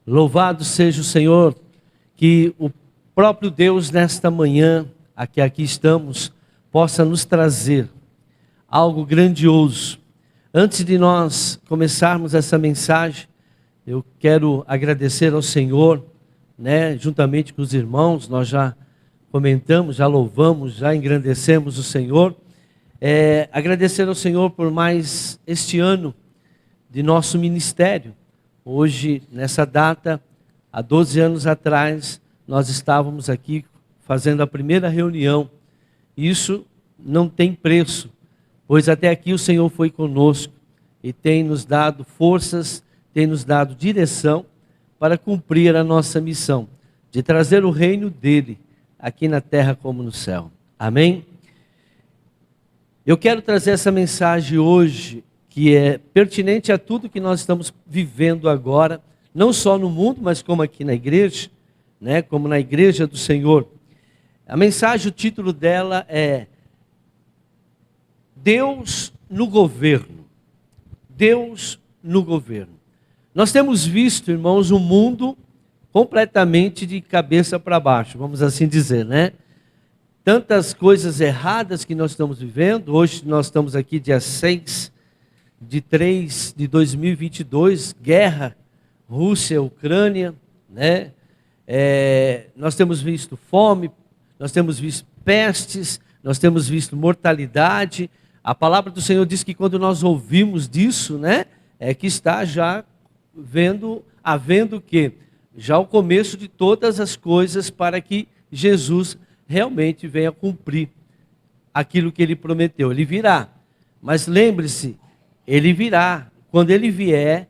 Louvado seja o Senhor, que o próprio Deus nesta manhã, aqui estamos, possa nos trazer algo grandioso. Antes de nós começarmos essa mensagem, eu quero agradecer ao Senhor, juntamente com os irmãos, nós já comentamos, já louvamos, já engrandecemos o Senhor. Agradecer ao Senhor por mais este ano de nosso ministério. Hoje, nessa data, há 12 anos atrás, nós estávamos aqui fazendo a primeira reunião. Isso não tem preço, pois até aqui o Senhor foi conosco e tem nos dado forças, tem nos dado direção para cumprir a nossa missão, de trazer o reino dele aqui na terra como no céu. Amém? Eu quero trazer essa mensagem hoje, que é pertinente a tudo que nós estamos vivendo agora, não só no mundo, mas como aqui na igreja, como na igreja do Senhor. A mensagem, o título dela é Deus no governo. Deus no governo. Nós temos visto, irmãos, um mundo completamente de cabeça para baixo, vamos assim dizer, Tantas coisas erradas que nós estamos vivendo. Hoje nós estamos aqui dia 6 de 3 de 2022, guerra, Rússia, Ucrânia, nós temos visto fome, nós temos visto pestes, nós temos visto mortalidade. A palavra do Senhor diz que quando nós ouvimos disso, é que está já havendo o quê? Já o começo de todas as coisas para que Jesus realmente venha cumprir aquilo que ele prometeu. Ele virá, mas lembre-se, ele virá. Quando ele vier,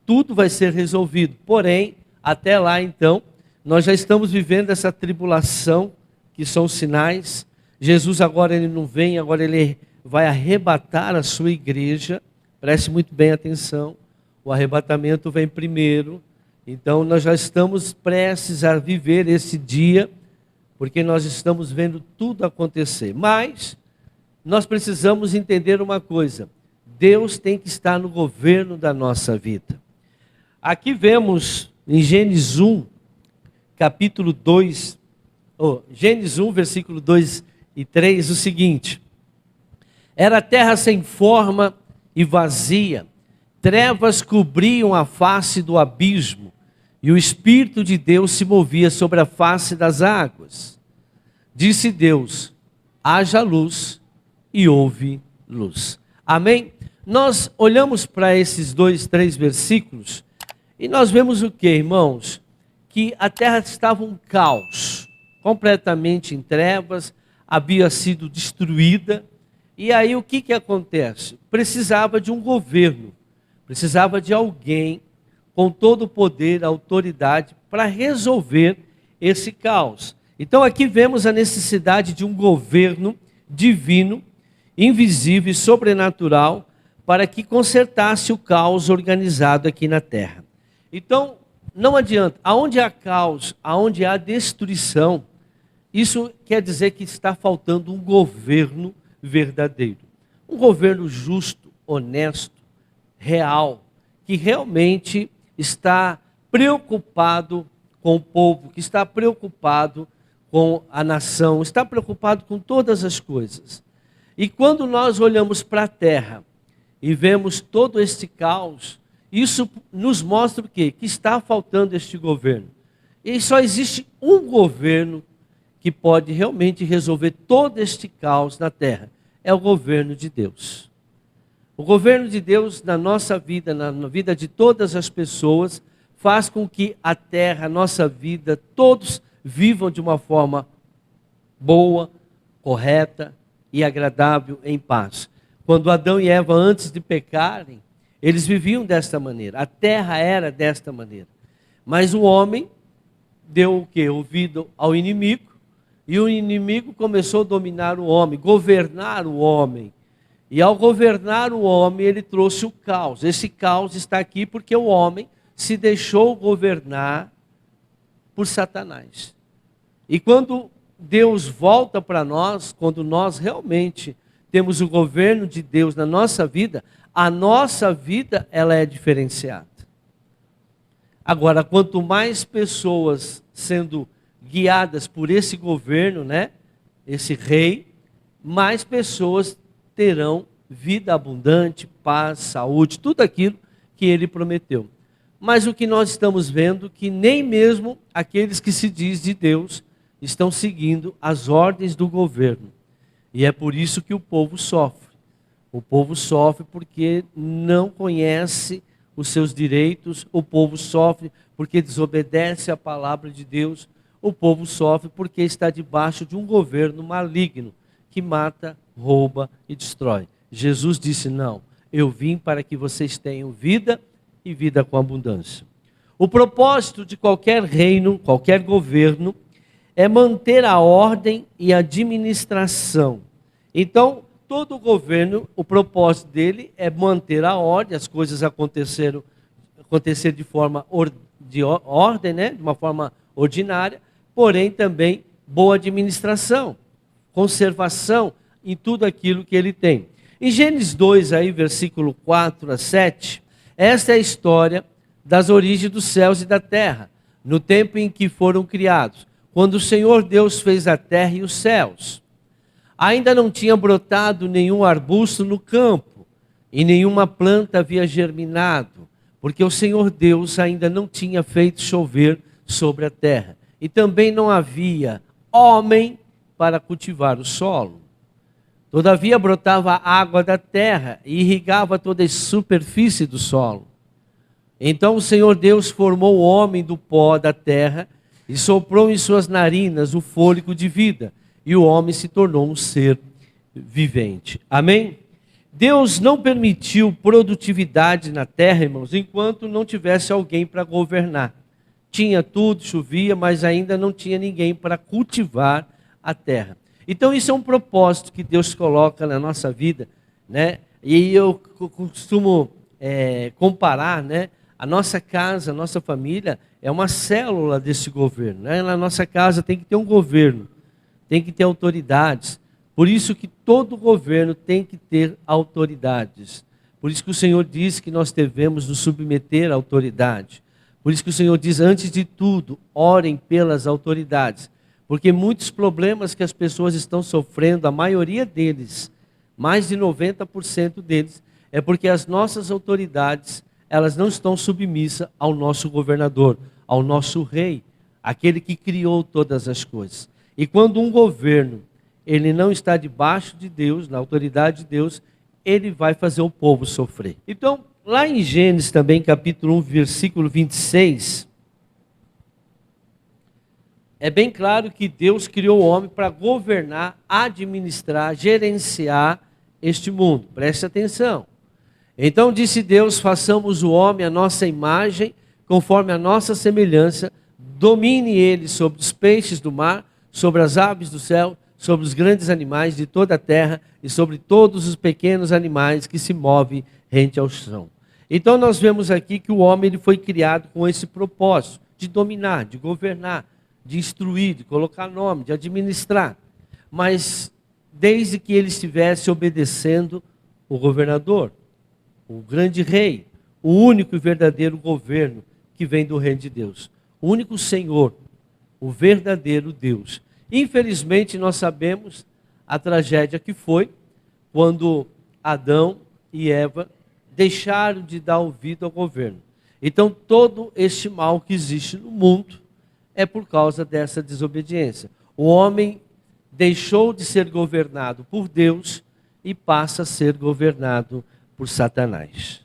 tudo vai ser resolvido. Porém, até lá então, nós já estamos vivendo essa tribulação, que são sinais. Jesus agora ele não vem, agora ele vai arrebatar a sua igreja. Preste muito bem atenção. O arrebatamento vem primeiro. Então nós já estamos prestes a viver esse dia, porque nós estamos vendo tudo acontecer. Mas nós precisamos entender uma coisa: Deus tem que estar no governo da nossa vida. Aqui vemos em Gênesis 1, capítulo 2, Gênesis 1, versículo 2 e 3, o seguinte: era a terra sem forma e vazia, trevas cobriam a face do abismo, e o Espírito de Deus se movia sobre a face das águas. Disse Deus: haja luz, e houve luz. Amém? Nós olhamos para esses 3 versículos e nós vemos o que, irmãos? Que a terra estava um caos, completamente em trevas, havia sido destruída. E aí o que acontece? Precisava de um governo, precisava de alguém com todo o poder, autoridade, para resolver esse caos. Então aqui vemos a necessidade de um governo divino, invisível e sobrenatural, para que consertasse o caos organizado aqui na terra. Então, não adianta, aonde há caos, aonde há destruição, isso quer dizer que está faltando um governo verdadeiro. Um governo justo, honesto, real, que realmente está preocupado com o povo, que está preocupado com a nação, está preocupado com todas as coisas. E quando nós olhamos para a terra e vemos todo este caos, isso nos mostra o quê? Que está faltando este governo. E só existe um governo que pode realmente resolver todo este caos na terra. É o governo de Deus. O governo de Deus na nossa vida, na vida de todas as pessoas, faz com que a terra, a nossa vida, todos vivam de uma forma boa, correta e agradável, em paz. Quando Adão e Eva, antes de pecarem, eles viviam desta maneira. A terra era desta maneira. Mas o homem deu o quê? Ouvido ao inimigo. E o inimigo começou a dominar o homem, governar o homem. E ao governar o homem, ele trouxe o caos. Esse caos está aqui porque o homem se deixou governar por Satanás. E quando Deus volta para nós, quando nós realmente temos o governo de Deus na nossa vida, a nossa vida ela é diferenciada. Agora, quanto mais pessoas sendo guiadas por esse governo, né, esse rei, mais pessoas terão vida abundante, paz, saúde, tudo aquilo que ele prometeu. Mas o que nós estamos vendo é que nem mesmo aqueles que se diz de Deus estão seguindo as ordens do governo. E é por isso que o povo sofre. O povo sofre porque não conhece os seus direitos, o povo sofre porque desobedece à palavra de Deus, o povo sofre porque está debaixo de um governo maligno que mata, rouba e destrói. Jesus disse: não, eu vim para que vocês tenham vida e vida com abundância. O propósito de qualquer reino, qualquer governo, é manter a ordem e a administração. Então, todo governo, o propósito dele é manter a ordem, as coisas acontecer de forma de ordem, né? De uma forma ordinária, porém também boa administração, conservação em tudo aquilo que ele tem. Em Gênesis 2, aí, versículo 4 a 7, esta é a história das origens dos céus e da terra, no tempo em que foram criados, quando o Senhor Deus fez a terra e os céus. Ainda não tinha brotado nenhum arbusto no campo, e nenhuma planta havia germinado, porque o Senhor Deus ainda não tinha feito chover sobre a terra, e também não havia homem para cultivar o solo. Todavia brotava a água da terra e irrigava toda a superfície do solo. Então o Senhor Deus formou o homem do pó da terra e soprou em suas narinas o fôlego de vida, e o homem se tornou um ser vivente. Amém? Deus não permitiu produtividade na terra, irmãos, enquanto não tivesse alguém para governar. Tinha tudo, chovia, mas ainda não tinha ninguém para cultivar a terra. Então isso é um propósito que Deus coloca na nossa vida, né? E eu costumo comparar, né? A nossa casa, a nossa família é uma célula desse governo, né? Na nossa casa tem que ter um governo, tem que ter autoridades. Por isso que todo governo tem que ter autoridades. Por isso que o Senhor diz que nós devemos nos submeter à autoridade. Por isso que o Senhor diz, antes de tudo, orem pelas autoridades. Porque muitos problemas que as pessoas estão sofrendo, a maioria deles, mais de 90% deles, é porque as nossas autoridades, elas não estão submissas ao nosso governador, ao nosso rei, aquele que criou todas as coisas. E quando um governo, ele não está debaixo de Deus, na autoridade de Deus, ele vai fazer o povo sofrer. Então, lá em Gênesis também, capítulo 1, versículo 26, é bem claro que Deus criou o homem para governar, administrar, gerenciar este mundo. Preste atenção. Então disse Deus, façamos o homem à nossa imagem, conforme a nossa semelhança, domine ele sobre os peixes do mar, sobre as aves do céu, sobre os grandes animais de toda a terra e sobre todos os pequenos animais que se movem rente ao chão. Então nós vemos aqui que o homem ele foi criado com esse propósito de dominar, de governar, de instruir, de colocar nome, de administrar. Mas desde que ele estivesse obedecendo o governador, o grande rei, o único e verdadeiro governo que vem do reino de Deus. O único Senhor, o verdadeiro Deus. Infelizmente nós sabemos a tragédia que foi quando Adão e Eva deixaram de dar ouvido ao governo. Então todo este mal que existe no mundo é por causa dessa desobediência. O homem deixou de ser governado por Deus e passa a ser governado por Satanás.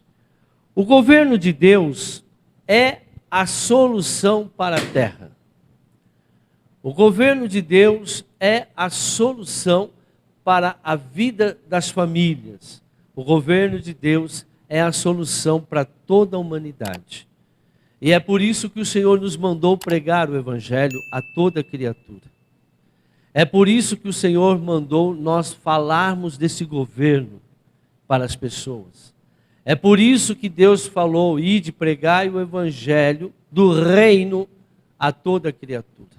O governo de Deus é a solução para a terra. O governo de Deus é a solução para a vida das famílias. O governo de Deus é a solução para toda a humanidade. E é por isso que o Senhor nos mandou pregar o Evangelho a toda criatura. É por isso que o Senhor mandou nós falarmos desse governo para as pessoas. É por isso que Deus falou, ide pregai o Evangelho do reino a toda criatura.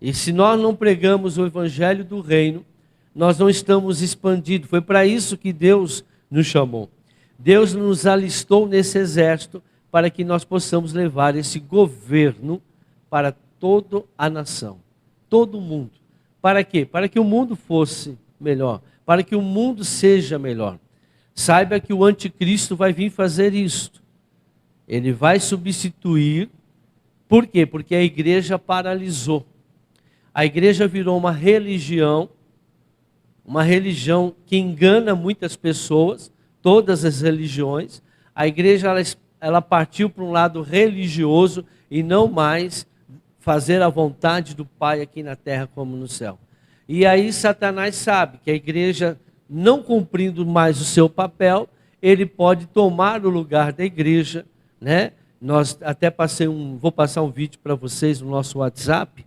E se nós não pregamos o Evangelho do reino, nós não estamos expandindo. Foi para isso que Deus nos chamou. Deus nos alistou nesse exército para que nós possamos levar esse governo para toda a nação, todo o mundo. Para quê? Para que o mundo fosse melhor, para que o mundo seja melhor. Saiba que o anticristo vai vir fazer isto. Ele vai substituir. Por quê? Porque a igreja paralisou. A igreja virou uma religião que engana muitas pessoas, todas as religiões. A igreja ela partiu para um lado religioso e não mais fazer a vontade do Pai aqui na terra como no céu. E aí Satanás sabe que a igreja, não cumprindo mais o seu papel, ele pode tomar o lugar da igreja, né? Nós até vou passar um vídeo para vocês no nosso WhatsApp,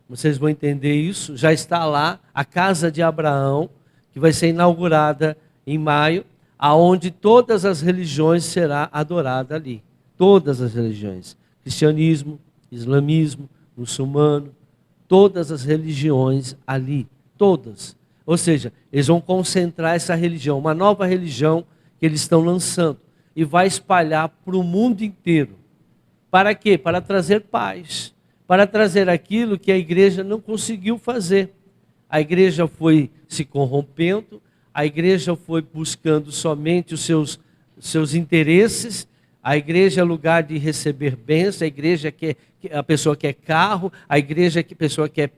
vocês vão entender isso. Já está lá a casa de Abraão, que vai ser inaugurada em maio, aonde todas as religiões será adorada ali. Todas as religiões, cristianismo, islamismo, muçulmano, todas as religiões ali, todas. Ou seja, eles vão concentrar essa religião, uma nova religião que eles estão lançando, e vai espalhar para o mundo inteiro. Para quê? Para trazer paz, para trazer aquilo que a igreja não conseguiu fazer. A igreja foi se corrompendo, a igreja foi buscando somente os seus interesses, a igreja é lugar de receber bênção, a igreja quer, a pessoa quer carro, a igreja a pessoa quer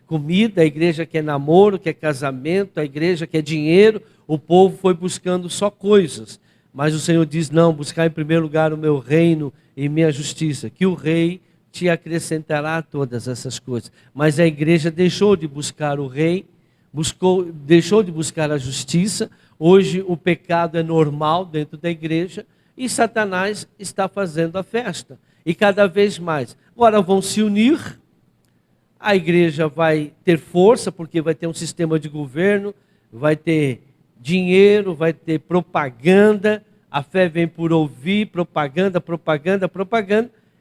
comida, a igreja quer namoro, quer casamento, a igreja quer dinheiro. O povo foi buscando só coisas. Mas o Senhor diz, não, buscar em primeiro lugar o meu reino e minha justiça, que o rei te acrescentará todas essas coisas. Mas a igreja deixou de buscar o rei, deixou de buscar a justiça. Hoje o pecado é normal dentro da igreja e Satanás está fazendo a festa. E cada vez mais. Agora vão se unir, a igreja vai ter força, porque vai ter um sistema de governo, vai ter dinheiro, vai ter propaganda, a fé vem por ouvir, propaganda,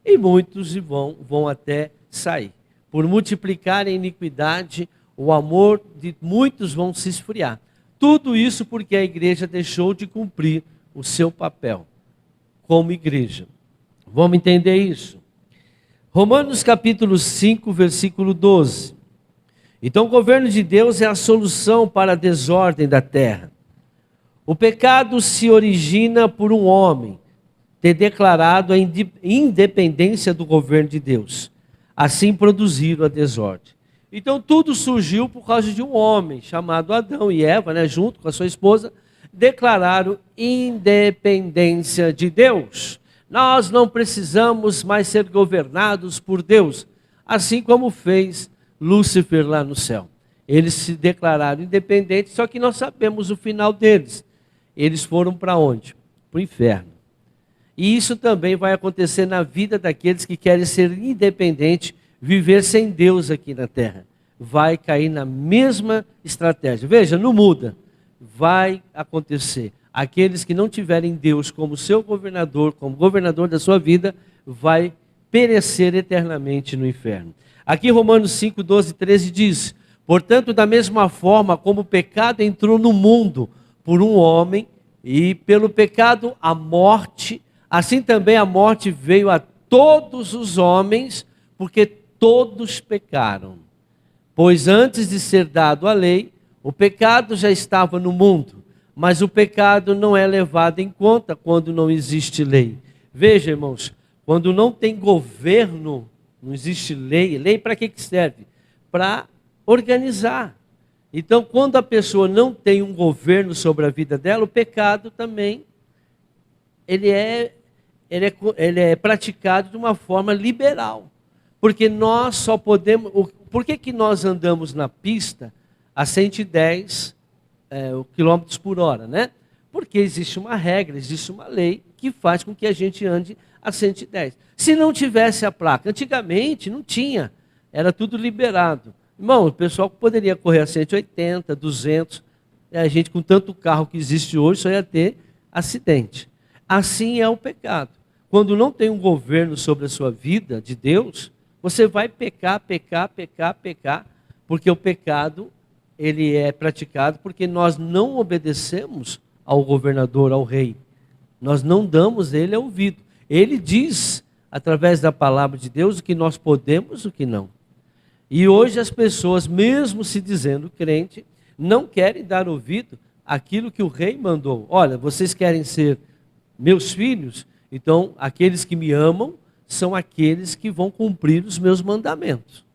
e muitos vão até sair. Por multiplicar a iniquidade, o amor de muitos vão se esfriar. Tudo isso porque a igreja deixou de cumprir o seu papel como igreja. Vamos entender isso? Romanos capítulo 5, versículo 12. Então o governo de Deus é a solução para a desordem da terra. O pecado se origina por um homem ter declarado a independência do governo de Deus. Assim produziram a desordem. Então tudo surgiu por causa de um homem chamado Adão e Eva, né, junto com a sua esposa, declararam independência de Deus. Nós não precisamos mais ser governados por Deus, assim como fez Lúcifer lá no céu. Eles se declararam independentes, só que nós sabemos o final deles. Eles foram para onde? Para o inferno. E isso também vai acontecer na vida daqueles que querem ser independentes, viver sem Deus aqui na terra. Vai cair na mesma estratégia. Veja, não muda. Vai acontecer. Aqueles que não tiverem Deus como seu governador, como governador da sua vida, vai perecer eternamente no inferno. Aqui Romanos 5, 12, 13 diz: portanto, da mesma forma como o pecado entrou no mundo por um homem, e pelo pecado a morte, assim também a morte veio a todos os homens, porque todos pecaram. Pois antes de ser dado a lei, o pecado já estava no mundo, mas o pecado não é levado em conta quando não existe lei. Veja, irmãos, quando não tem governo, não existe lei. Lei para que serve? Para organizar. Então, quando a pessoa não tem um governo sobre a vida dela, o pecado também, ele é praticado de uma forma liberal. Porque nós só podemos... Por que nós andamos na pista a 110 quilômetros por hora, né? Porque existe uma regra, existe uma lei que faz com que a gente ande a 110. Se não tivesse a placa, antigamente não tinha, era tudo liberado. Irmão, o pessoal poderia correr a 180, 200, a gente com tanto carro que existe hoje só ia ter acidente. Assim é o pecado. Quando não tem um governo sobre a sua vida de Deus, você vai pecar, porque o pecado ele é praticado porque nós não obedecemos ao governador, ao rei. Nós não damos ele ouvido. Ele diz, através da palavra de Deus, o que nós podemos e o que não. E hoje as pessoas, mesmo se dizendo crente, não querem dar ouvido àquilo que o rei mandou. Olha, vocês querem ser meus filhos? Então, aqueles que me amam são aqueles que vão cumprir os meus mandamentos.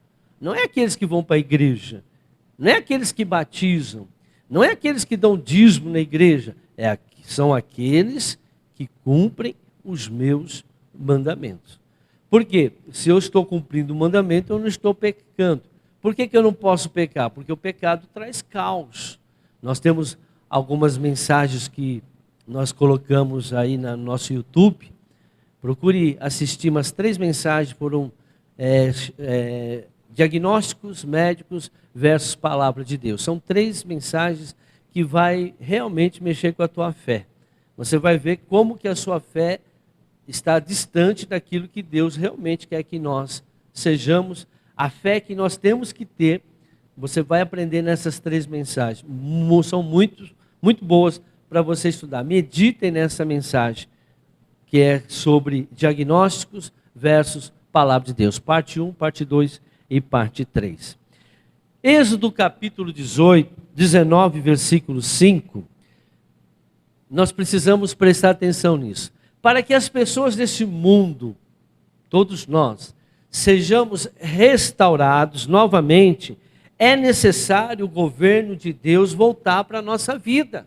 Não é aqueles que vão para a igreja, não é aqueles que batizam, não é aqueles que dão dízimo na igreja, são aqueles que cumprem os meus mandamentos. Por quê? Se eu estou cumprindo o mandamento, eu não estou pecando. Por que eu não posso pecar? Porque o pecado traz caos. Nós temos algumas mensagens que nós colocamos aí no nosso YouTube. Procure assistir umas 3 mensagens, foram diagnósticos médicos versus palavra de Deus. São 3 mensagens que vai realmente mexer com a tua fé. Você vai ver como que a sua fé está distante daquilo que Deus realmente quer que nós sejamos. A fé que nós temos que ter, você vai aprender nessas 3 mensagens. São muito boas para você estudar. Meditem nessa mensagem, que é sobre diagnósticos versus palavra de Deus. Parte 1, parte 2 e parte 3. Êxodo capítulo 19, versículo 5. Nós precisamos prestar atenção nisso. Para que as pessoas desse mundo, todos nós, sejamos restaurados novamente, é necessário o governo de Deus voltar para a nossa vida.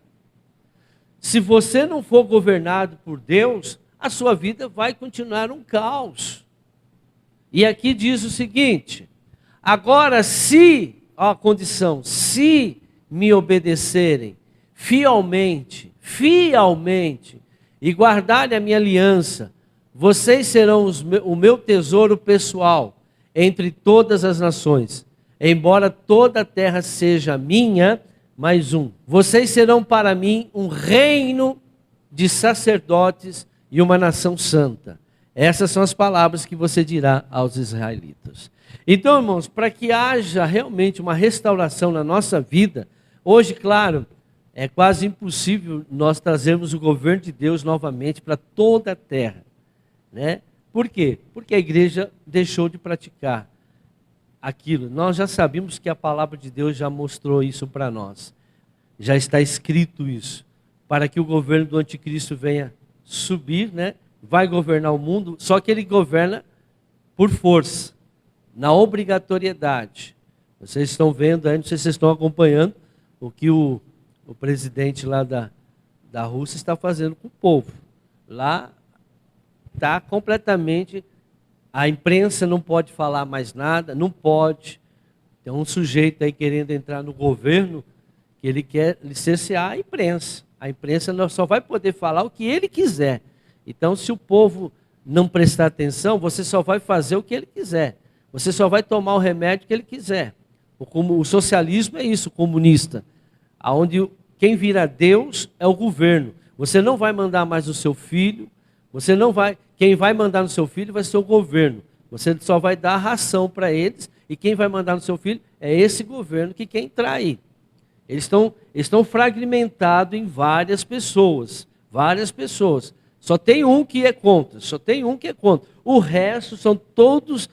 Se você não for governado por Deus, a sua vida vai continuar um caos. E aqui diz o seguinte: agora se, ó a condição, se me obedecerem fielmente, e guardarem a minha aliança, vocês serão o meu tesouro pessoal entre todas as nações. Embora toda a terra seja minha, mais um. Vocês serão para mim um reino de sacerdotes e uma nação santa. Essas são as palavras que você dirá aos israelitas. Então, irmãos, para que haja realmente uma restauração na nossa vida, hoje, claro, é quase impossível nós trazermos o governo de Deus novamente para toda a terra, né? Por quê? Porque a igreja deixou de praticar aquilo. Nós já sabemos que a palavra de Deus já mostrou isso para nós. Já está escrito isso. Para que o governo do anticristo venha subir, né? Vai governar o mundo, só que ele governa por força, na obrigatoriedade. Vocês estão vendo aí, não sei se vocês estão acompanhando o que o presidente lá da Rússia está fazendo com o povo. Lá está completamente, a imprensa não pode falar mais nada, não pode. Tem um sujeito aí querendo entrar no governo, que ele quer licenciar a imprensa. A imprensa só vai poder falar o que ele quiser. Então, se o povo não prestar atenção, você só vai fazer o que ele quiser. Você só vai tomar o remédio que ele quiser. O socialismo é isso, comunista. Onde quem vira Deus é o governo. Você não vai mandar mais no seu filho, quem vai mandar no seu filho vai ser o governo. Você só vai dar ração para eles, e quem vai mandar no seu filho é esse governo que quer entrar aí. Eles estão fragmentados em várias pessoas. Só tem um que é contra, O resto são todos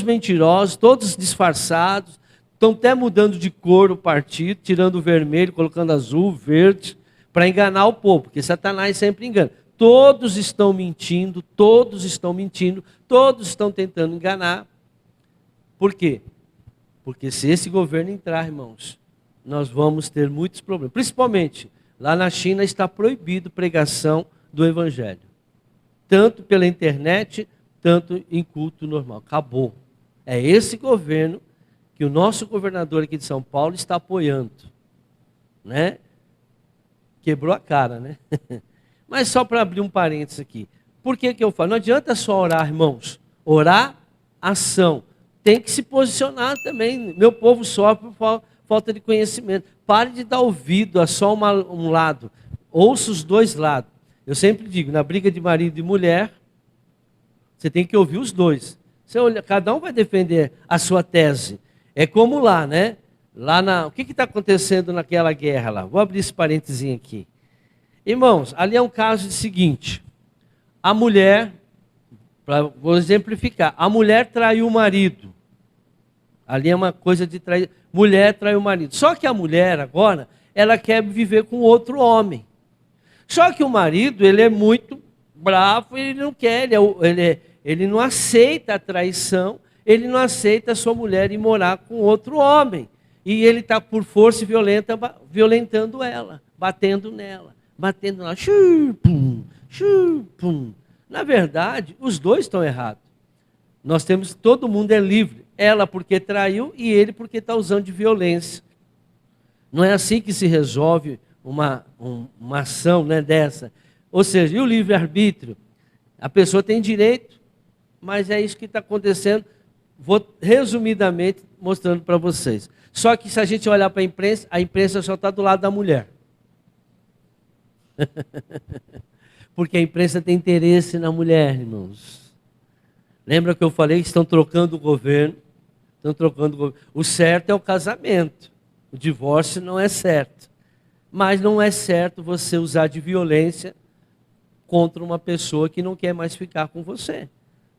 mentirosos, todos disfarçados. Estão até mudando de cor o partido, tirando o vermelho, colocando azul, verde, para enganar o povo, porque Satanás sempre engana. Todos estão mentindo, todos estão tentando enganar. Por quê? Porque se esse governo entrar, irmãos, nós vamos ter muitos problemas. Principalmente, lá na China está proibido pregação do Evangelho. Tanto pela internet, tanto em culto normal. Acabou. É esse governo que o nosso governador aqui de São Paulo está apoiando, né? Quebrou a cara, né? Mas só para abrir um parênteses aqui. Por que eu falo? Não adianta só orar, irmãos. Orar, ação. Tem que se posicionar também. Meu povo sofre por falta de conhecimento. Pare de dar ouvido a só um lado. Ouça os dois lados. Eu sempre digo, na briga de marido e mulher, você tem que ouvir os dois. Cada um vai defender a sua tese. É como lá, né? O que está acontecendo naquela guerra lá? Vou abrir esse parênteses aqui. Irmãos, ali é um caso de seguinte: a mulher, vou exemplificar, a mulher traiu o marido. Ali é uma coisa de trair. Mulher traiu o marido. Só que a mulher agora, ela quer viver com outro homem. Só que o marido, ele é muito bravo, ele não quer, ele não aceita a traição, ele não aceita a sua mulher ir morar com outro homem. E ele está por força violenta, violentando ela, batendo nela, chupum, chupum. Na verdade, os dois estão errados. Todo mundo é livre. Ela porque traiu e ele porque está usando de violência. Não é assim que se resolve uma ação, né, dessa. Ou seja, e o livre-arbítrio? A pessoa tem direito, mas é isso que está acontecendo. Vou resumidamente mostrando para vocês. Só que se a gente olhar para a imprensa só está do lado da mulher. Porque a imprensa tem interesse na mulher, irmãos. Lembra que eu falei que estão trocando o governo? Estão trocando o governo. O certo é o casamento. O divórcio não é certo. Mas não é certo você usar de violência contra uma pessoa que não quer mais ficar com você.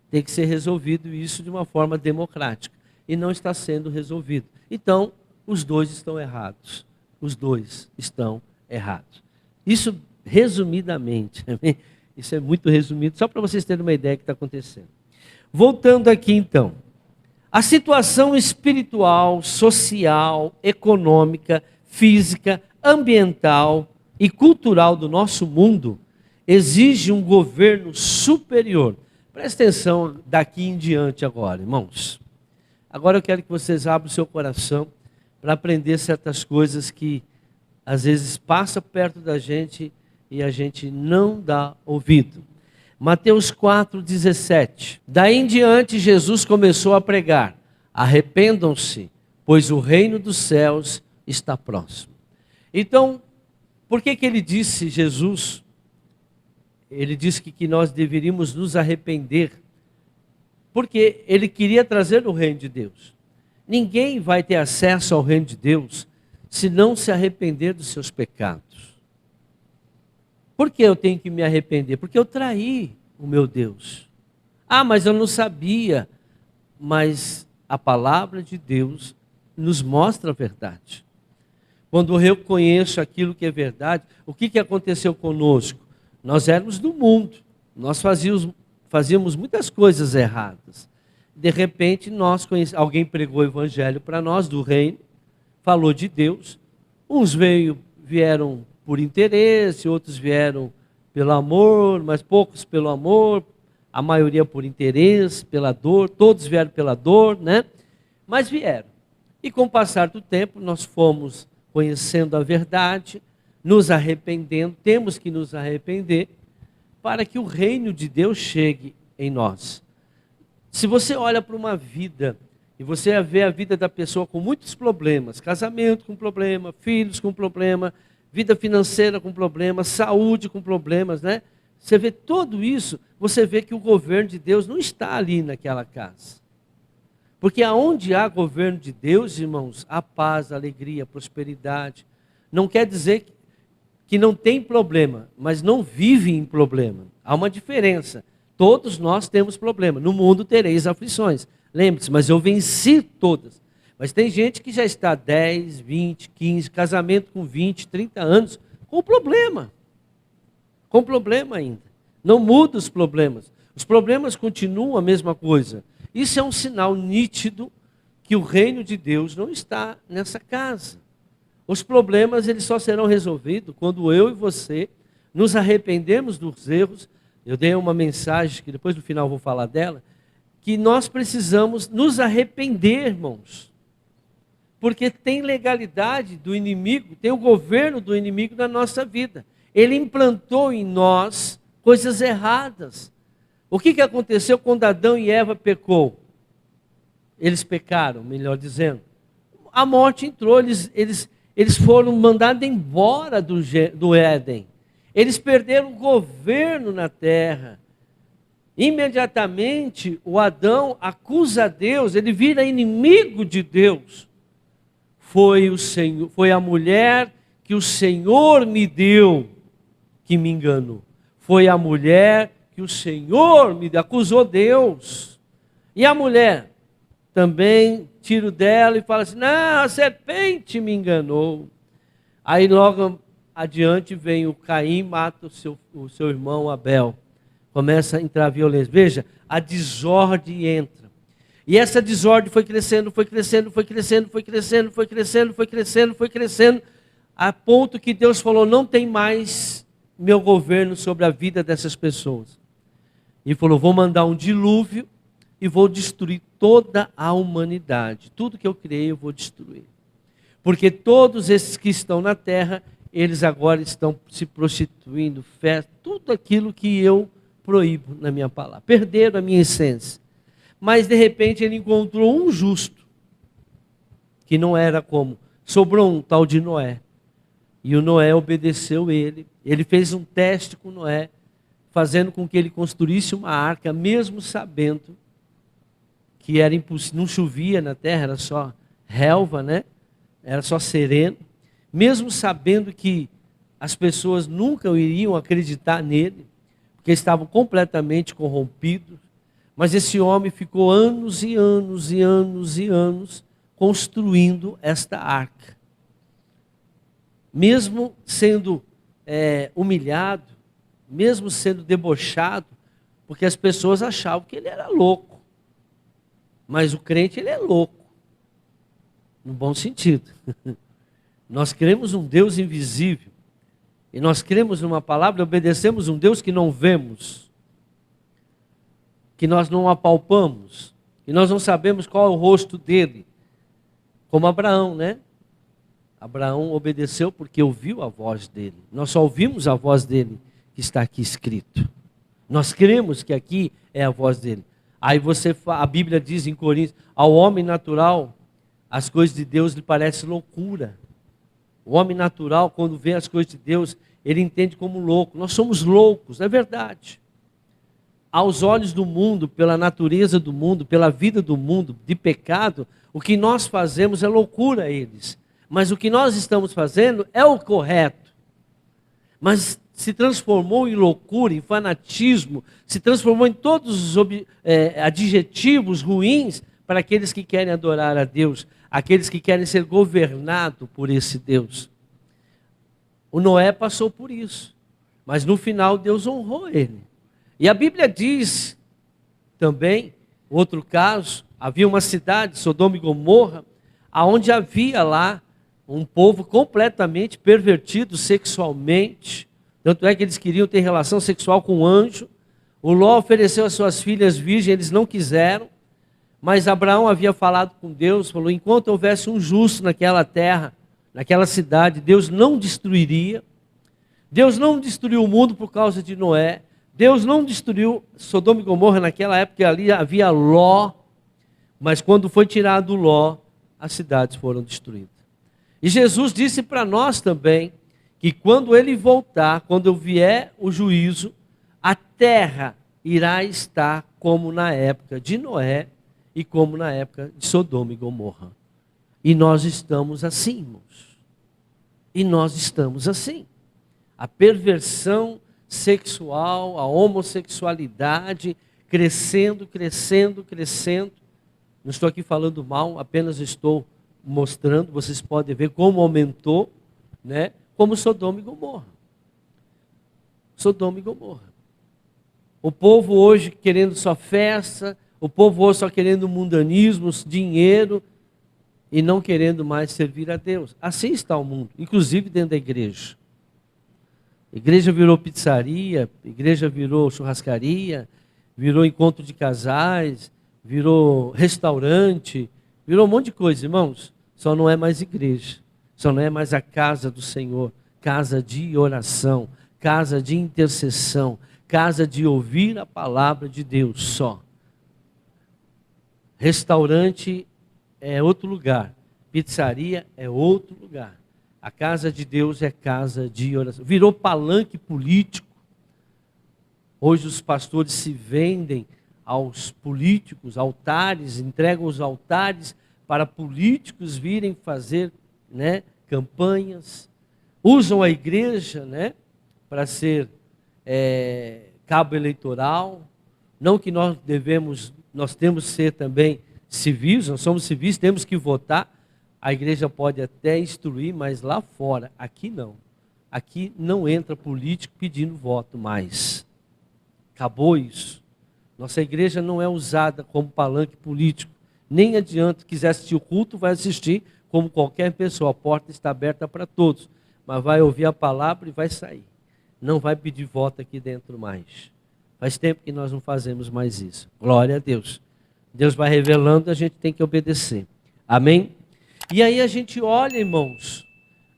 Tem que ser resolvido isso de uma forma democrática. E não está sendo resolvido. Então, os dois estão errados. Os dois estão errados. Isso resumidamente. Isso é muito resumido, só para vocês terem uma ideia do que está acontecendo. Voltando aqui então. A situação espiritual, social, econômica, física, ambiental e cultural do nosso mundo exige um governo superior. Presta atenção daqui em diante agora, irmãos. Agora eu quero que vocês abram o seu coração para aprender certas coisas que às vezes passam perto da gente e a gente não dá ouvido. Mateus 4,17. Daí em diante Jesus começou a pregar: arrependam-se, pois o reino dos céus está próximo. Então, por que ele disse, Jesus? Ele disse que nós deveríamos nos arrepender, porque ele queria trazer o reino de Deus. Ninguém vai ter acesso ao reino de Deus se não se arrepender dos seus pecados. Por que eu tenho que me arrepender? Porque eu traí o meu Deus. Ah, mas eu não sabia. Mas a palavra de Deus nos mostra a verdade. Quando eu reconheço aquilo que é verdade, o que aconteceu conosco? Nós éramos do mundo. Nós fazíamos muitas coisas erradas. De repente, alguém pregou o evangelho para nós do reino, falou de Deus. Uns vieram por interesse, outros vieram pelo amor, mas poucos pelo amor, a maioria por interesse, pela dor, todos vieram pela dor, né? Mas vieram. E com o passar do tempo, nós fomos conhecendo a verdade, nos arrependendo, temos que nos arrepender, para que o reino de Deus chegue em nós. Se você olha para uma vida, e você vê a vida da pessoa com muitos problemas, casamento com problema, filhos com problema, vida financeira com problemas, saúde com problemas, né? Você vê tudo isso, você vê que o governo de Deus não está ali naquela casa. Porque aonde há governo de Deus, irmãos, há paz, alegria, prosperidade. Não quer dizer que não tem problema, mas não vive em problema. Há uma diferença. Todos nós temos problema. No mundo tereis aflições. Lembre-se, mas eu venci todas. Mas tem gente que já está 10, 20, 15, casamento com 20, 30 anos, com problema. Com problema ainda. Não muda os problemas. Os problemas continuam a mesma coisa. Isso é um sinal nítido que o reino de Deus não está nessa casa. Os problemas eles só serão resolvidos quando eu e você nos arrependemos dos erros. Eu dei uma mensagem, que depois no final vou falar dela, que nós precisamos nos arrepender, irmãos. Porque tem legalidade do inimigo, tem o governo do inimigo na nossa vida. Ele implantou em nós coisas erradas. O que aconteceu quando Adão e Eva pecou? Eles pecaram, melhor dizendo. A morte entrou, eles foram mandados embora do Éden. Eles perderam o governo na terra. Imediatamente o Adão acusa Deus, ele vira inimigo de Deus. Foi a mulher que o Senhor me deu. que me enganou. Foi a mulher que o Senhor me acusou Deus. E a mulher também tira dela e fala assim: não, a serpente me enganou. Aí logo adiante vem o Caim, mata o seu irmão Abel. Começa a entrar a violência. Veja, a desordem entra. E essa desordem foi crescendo, foi crescendo, foi crescendo, foi crescendo, foi crescendo, foi crescendo, foi crescendo, a ponto que Deus falou: não tem mais meu governo sobre a vida dessas pessoas. E falou: vou mandar um dilúvio e vou destruir toda a humanidade. Tudo que eu criei eu vou destruir. Porque todos esses que estão na terra, eles agora estão se prostituindo, festa, tudo aquilo que eu proíbo na minha palavra. Perderam a minha essência. Mas de repente ele encontrou um justo, que não era como. Sobrou um tal de Noé. E o Noé obedeceu ele. Ele fez um teste com Noé, fazendo com que ele construísse uma arca, mesmo sabendo que era impossível, não chovia na terra, era só relva, né? Era só sereno. Mesmo sabendo que as pessoas nunca iriam acreditar nele, porque estavam completamente corrompidos. Mas esse homem ficou anos e anos e anos e anos construindo esta arca. Mesmo sendo humilhado, mesmo sendo debochado, porque as pessoas achavam que ele era louco. Mas o crente, ele é louco, no bom sentido. Nós cremos um Deus invisível, e nós cremos numa palavra e obedecemos um Deus que não vemos, que nós não apalpamos, e nós não sabemos qual é o rosto dele, como Abraão, né? Abraão obedeceu porque ouviu a voz dele. Nós só ouvimos a voz dele que está aqui escrito. Nós cremos que aqui é a voz dele. Aí a Bíblia diz em Coríntios: ao homem natural, as coisas de Deus lhe parecem loucura. O homem natural, quando vê as coisas de Deus, ele entende como louco. Nós somos loucos, é verdade. Aos olhos do mundo, pela natureza do mundo, pela vida do mundo, de pecado, o que nós fazemos é loucura a eles. Mas o que nós estamos fazendo é o correto. Mas se transformou em loucura, em fanatismo, se transformou em todos os adjetivos ruins para aqueles que querem adorar a Deus, aqueles que querem ser governados por esse Deus. O Noé passou por isso, mas no final Deus honrou ele. E a Bíblia diz também, outro caso, havia uma cidade, Sodoma e Gomorra, onde havia lá um povo completamente pervertido sexualmente. Tanto é que eles queriam ter relação sexual com um anjo. O Ló ofereceu as suas filhas virgens, eles não quiseram. Mas Abraão havia falado com Deus, falou: enquanto houvesse um justo naquela terra, naquela cidade, Deus não destruiria. Deus não destruiu o mundo por causa de Noé. Deus não destruiu Sodoma e Gomorra naquela época, ali havia Ló. Mas quando foi tirado Ló, as cidades foram destruídas. E Jesus disse para nós também, que quando ele voltar, quando vier o juízo, a terra irá estar como na época de Noé e como na época de Sodoma e Gomorra. E nós estamos assim, irmãos. E nós estamos assim. A perversão sexual, a homossexualidade, crescendo, crescendo, crescendo. Não estou aqui falando mal, apenas estou mostrando, vocês podem ver como aumentou, né? Como Sodoma e Gomorra. Sodoma e Gomorra. O povo hoje querendo só festa, o povo hoje só querendo mundanismo, dinheiro, e não querendo mais servir a Deus. Assim está o mundo, inclusive dentro da igreja. A igreja virou pizzaria, a igreja virou churrascaria, virou encontro de casais, virou restaurante, virou um monte de coisa, irmãos. Só não é mais igreja. Só não é mais a casa do Senhor, casa de oração, casa de intercessão, casa de ouvir a palavra de Deus só. Restaurante é outro lugar, pizzaria é outro lugar. A casa de Deus é casa de oração. Virou palanque político. Hoje os pastores se vendem aos políticos, altares, entregam os altares para políticos virem fazer, né, campanhas, usam a igreja, né, para ser cabo eleitoral. Não que nós temos que ser também civis, nós somos civis, temos que votar. A igreja pode até instruir, mas lá fora, aqui não. Aqui não entra político pedindo voto mais. Acabou isso. Nossa igreja não é usada como palanque político. Nem adianta, quiser assistir o culto, vai assistir como qualquer pessoa. A porta está aberta para todos. Mas vai ouvir a palavra e vai sair. Não vai pedir voto aqui dentro mais. Faz tempo que nós não fazemos mais isso. Glória a Deus. Deus vai revelando, a gente tem que obedecer. Amém? E aí a gente olha, irmãos,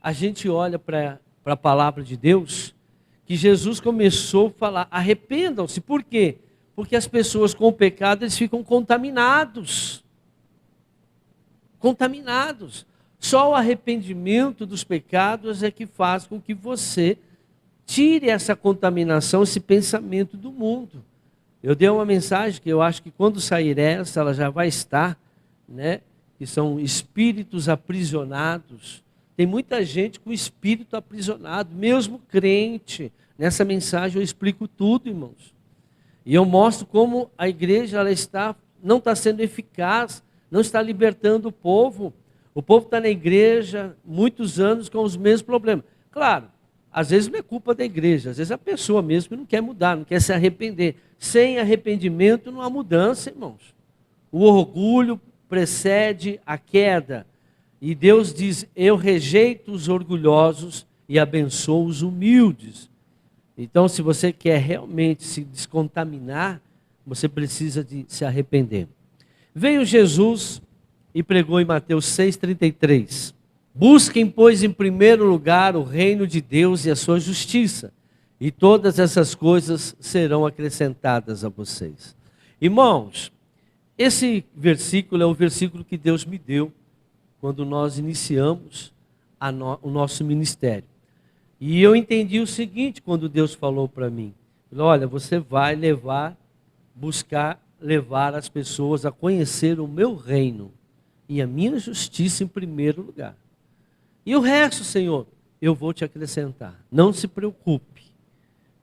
a gente olha para a palavra de Deus, que Jesus começou a falar, arrependam-se. Por quê? Porque as pessoas com o pecado, eles ficam contaminados. Contaminados. Só o arrependimento dos pecados é que faz com que você tire essa contaminação, esse pensamento do mundo. Eu dei uma mensagem que eu acho que quando sair essa, ela já vai estar, né? Que são espíritos aprisionados. Tem muita gente com espírito aprisionado, mesmo crente. Nessa mensagem eu explico tudo, irmãos. E eu mostro como a igreja não está sendo eficaz, não está libertando o povo. O povo está na igreja muitos anos com os mesmos problemas. Claro, às vezes não é culpa da igreja, às vezes a pessoa mesmo que não quer mudar, não quer se arrepender. Sem arrependimento não há mudança, irmãos. O orgulho precede a queda. E Deus diz, eu rejeito os orgulhosos e abençoo os humildes. Então, se você quer realmente se descontaminar, você precisa de se arrepender. Veio Jesus e pregou em Mateus 6,33. Busquem, pois, em primeiro lugar o reino de Deus e a sua justiça, e todas essas coisas serão acrescentadas a vocês. Irmãos, esse versículo é o versículo que Deus me deu quando nós iniciamos o nosso ministério. E eu entendi o seguinte quando Deus falou para mim. Olha, você vai buscar levar as pessoas a conhecer o meu reino e a minha justiça em primeiro lugar. E o resto, Senhor, eu vou te acrescentar. Não se preocupe.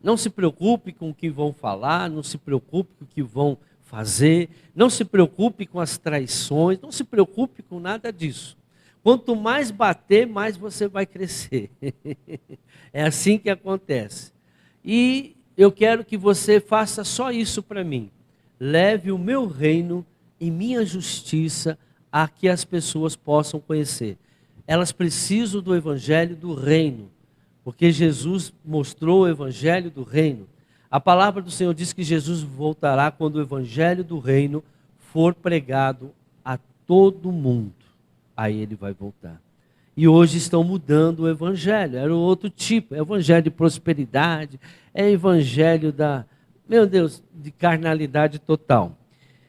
Não se preocupe com o que vão falar, não se preocupe com o que vão fazer, não se preocupe com as traições, não se preocupe com nada disso. Quanto mais bater, mais você vai crescer. É assim que acontece. E eu quero que você faça só isso para mim. Leve o meu reino e minha justiça a que as pessoas possam conhecer. Elas precisam do evangelho do reino, porque Jesus mostrou o evangelho do reino. A palavra do Senhor diz que Jesus voltará quando o evangelho do reino for pregado a todo mundo. Aí ele vai voltar. E hoje estão mudando o evangelho. Era outro tipo. É evangelho de prosperidade. É evangelho de carnalidade total.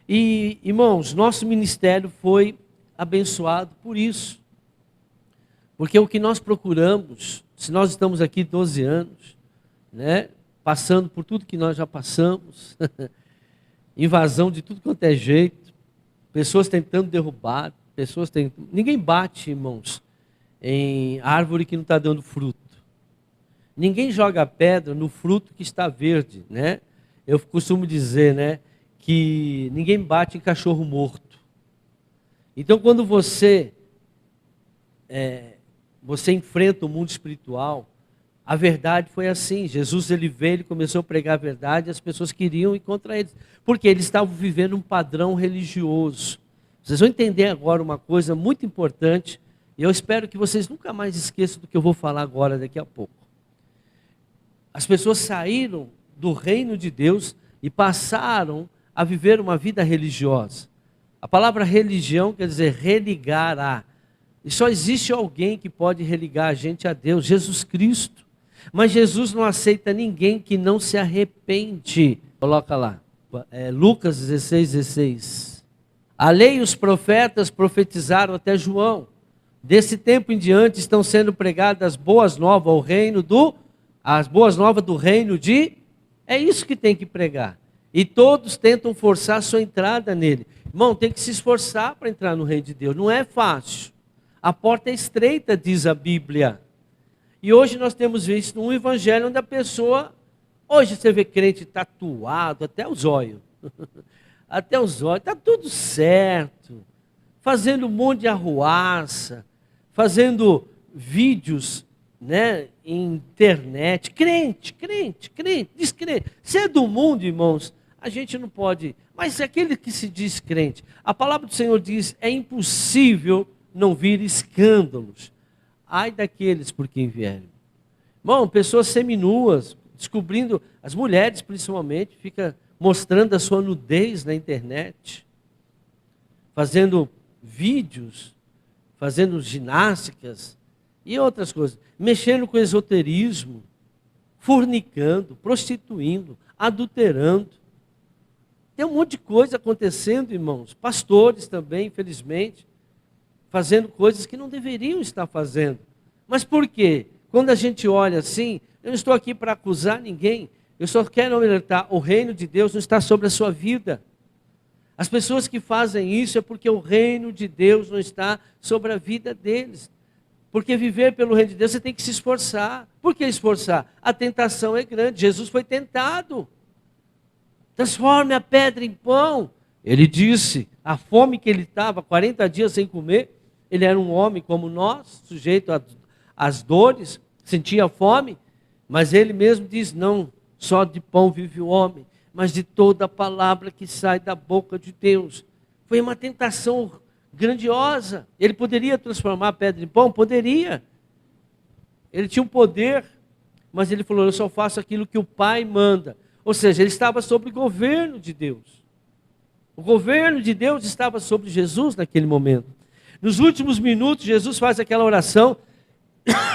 E, irmãos, nosso ministério foi abençoado por isso. Porque o que nós procuramos, se nós estamos aqui 12 anos, né, passando por tudo que nós já passamos, invasão de tudo quanto é jeito, pessoas tentando derrubar, ninguém bate, irmãos, em árvore que não está dando fruto. Ninguém joga pedra no fruto que está verde, né? Eu costumo dizer, né, que ninguém bate em cachorro morto. Então, quando você enfrenta o mundo espiritual, a verdade foi assim. Jesus, ele veio, ele começou a pregar a verdade, e as pessoas queriam ir contra eles, porque eles estavam vivendo um padrão religioso. Vocês vão entender agora uma coisa muito importante, e eu espero que vocês nunca mais esqueçam do que eu vou falar agora, daqui a pouco. As pessoas saíram do reino de Deus e passaram a viver uma vida religiosa. A palavra religião quer dizer religar a. E só existe alguém que pode religar a gente a Deus, Jesus Cristo. Mas Jesus não aceita ninguém que não se arrepende. Coloca lá, Lucas 16:16. A lei e os profetas profetizaram até João. Desse tempo em diante estão sendo pregadas as boas novas do reino de... É isso que tem que pregar. E todos tentam forçar a sua entrada nele. Irmão, tem que se esforçar para entrar no reino de Deus. Não é fácil. A porta é estreita, diz a Bíblia. E hoje nós temos visto um evangelho onde a pessoa, hoje você vê crente tatuado, até os olhos. Até os olhos, está tudo certo. Fazendo um monte de arruaça, fazendo vídeos, né, em internet. Crente, descrente. Se é do mundo, irmãos, a gente não pode. Mas aquele que se diz crente, a palavra do Senhor diz, é impossível não vir escândalos. Ai daqueles por quem vierem. Irmão, pessoas seminuas, descobrindo, as mulheres principalmente, fica mostrando a sua nudez na internet, fazendo vídeos, fazendo ginásticas e outras coisas, mexendo com esoterismo, fornicando, prostituindo, adulterando. Tem um monte de coisa acontecendo, irmãos. Pastores também, infelizmente, fazendo coisas que não deveriam estar fazendo. Mas por quê? Quando a gente olha assim, eu não estou aqui para acusar ninguém, eu só quero alertar, o reino de Deus não está sobre a sua vida. As pessoas que fazem isso é porque o reino de Deus não está sobre a vida deles. Porque viver pelo reino de Deus você tem que se esforçar. Por que esforçar? A tentação é grande. Jesus foi tentado. Transforme a pedra em pão. Ele disse, a fome que ele estava, 40 dias sem comer, ele era um homem como nós, sujeito às dores, sentia fome, mas ele mesmo diz, não só de pão vive o homem, mas de toda a palavra que sai da boca de Deus. Foi uma tentação grandiosa. Ele poderia transformar a pedra em pão? Poderia. Ele tinha um poder, mas ele falou, eu só faço aquilo que o Pai manda. Ou seja, ele estava sob o governo de Deus. O governo de Deus estava sobre Jesus naquele momento. Nos últimos minutos, Jesus faz aquela oração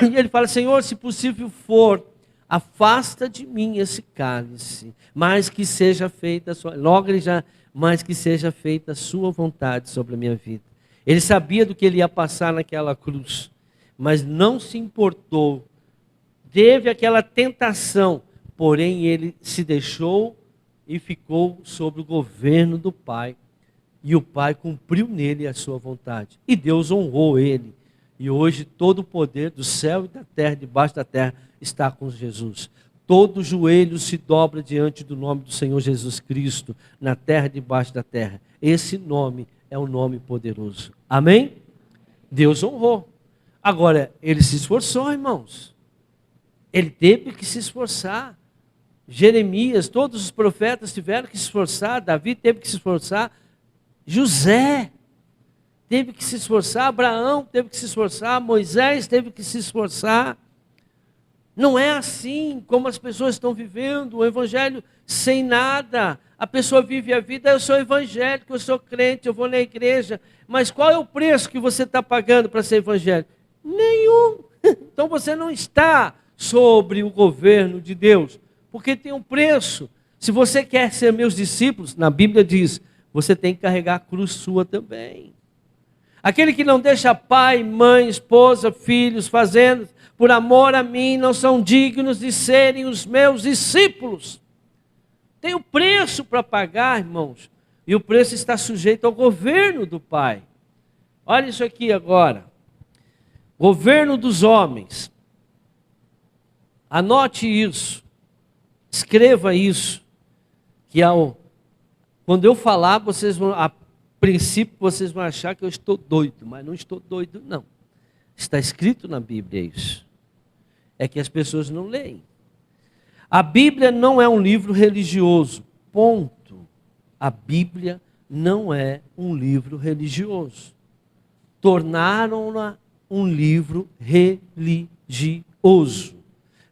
e ele fala, Senhor, se possível for, afasta de mim esse cálice, mas que seja feita a sua, logo ele já, mas que seja feita a sua vontade sobre a minha vida. Ele sabia do que ele ia passar naquela cruz, mas não se importou, teve aquela tentação, porém ele se deixou e ficou sob o governo do Pai, e o Pai cumpriu nele a sua vontade, e Deus honrou ele, e hoje todo o poder do céu e da terra, debaixo da terra, está com Jesus. Todo joelho se dobra diante do nome do Senhor Jesus Cristo, na terra e debaixo da terra. Esse nome é um nome poderoso. Amém? Deus honrou. Agora, ele se esforçou, irmãos. Ele teve que se esforçar. Jeremias, todos os profetas tiveram que se esforçar. Davi teve que se esforçar. José teve que se esforçar. Abraão teve que se esforçar. Moisés teve que se esforçar. Não é assim como as pessoas estão vivendo, o evangelho sem nada. A pessoa vive a vida, eu sou evangélico, eu sou crente, eu vou na igreja. Mas qual é o preço que você está pagando para ser evangélico? Nenhum. Então você não está sobre o governo de Deus, porque tem um preço. Se você quer ser meus discípulos, na Bíblia diz, você tem que carregar a cruz sua também. Aquele que não deixa pai, mãe, esposa, filhos, fazendas, por amor a mim, não são dignos de serem os meus discípulos. Tem o preço para pagar, irmãos. E o preço está sujeito ao governo do Pai. Olha isso aqui agora. Governo dos homens. Anote isso. Escreva isso. Que quando eu falar, vocês vão, a princípio, vocês vão achar que eu estou doido. Mas não estou doido, não. Está escrito na Bíblia isso. É que as pessoas não leem. A Bíblia não é um livro religioso. Ponto. A Bíblia não é um livro religioso. Tornaram-na um livro religioso.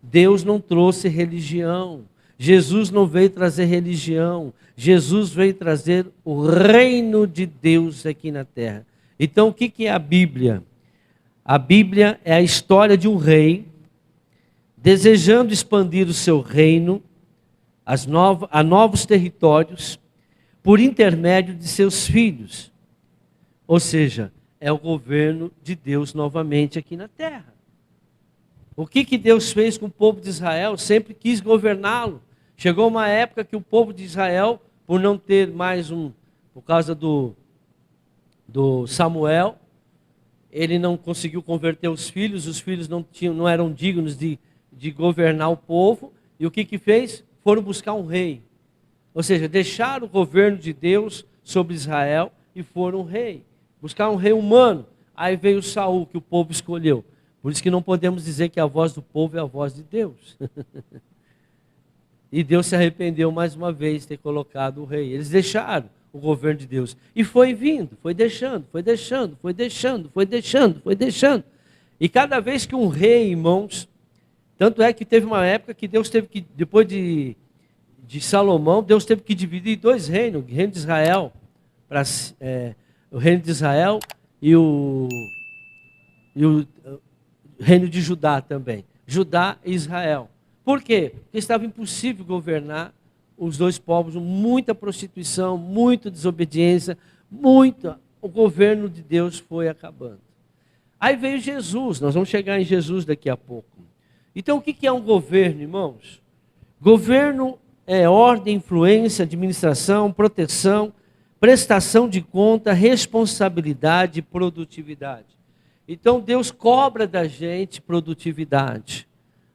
Deus não trouxe religião. Jesus não veio trazer religião. Jesus veio trazer o reino de Deus aqui na terra. Então, o que é a Bíblia? A Bíblia é a história de um rei desejando expandir o seu reino a novos territórios por intermédio de seus filhos. Ou seja, é o governo de Deus novamente aqui na terra. O que Deus fez com o povo de Israel? Sempre quis governá-lo. Chegou uma época que o povo de Israel, por não ter mais por causa do Samuel, ele não conseguiu converter os filhos não eram dignos de governar o povo, e o que fez? Foram buscar um rei. Ou seja, deixaram o governo de Deus sobre Israel e foram um rei. Buscar um rei humano. Aí veio Saul, que o povo escolheu. Por isso que não podemos dizer que a voz do povo é a voz de Deus. E Deus se arrependeu mais uma vez de ter colocado o rei. Eles deixaram o governo de Deus. E foi vindo, foi deixando. E cada vez que um rei, irmãos, tanto é que teve uma época que Deus teve que, depois de Salomão, Deus teve que dividir em dois reinos, o reino de Israel, o reino de Israel e o reino de Judá também. Judá e Israel. Por quê? Porque estava impossível governar os dois povos, muita prostituição, muita desobediência, o governo de Deus foi acabando. Aí veio Jesus, nós vamos chegar em Jesus daqui a pouco. Então o que é um governo, irmãos? Governo é ordem, influência, administração, proteção, prestação de conta, responsabilidade e produtividade. Então Deus cobra da gente produtividade.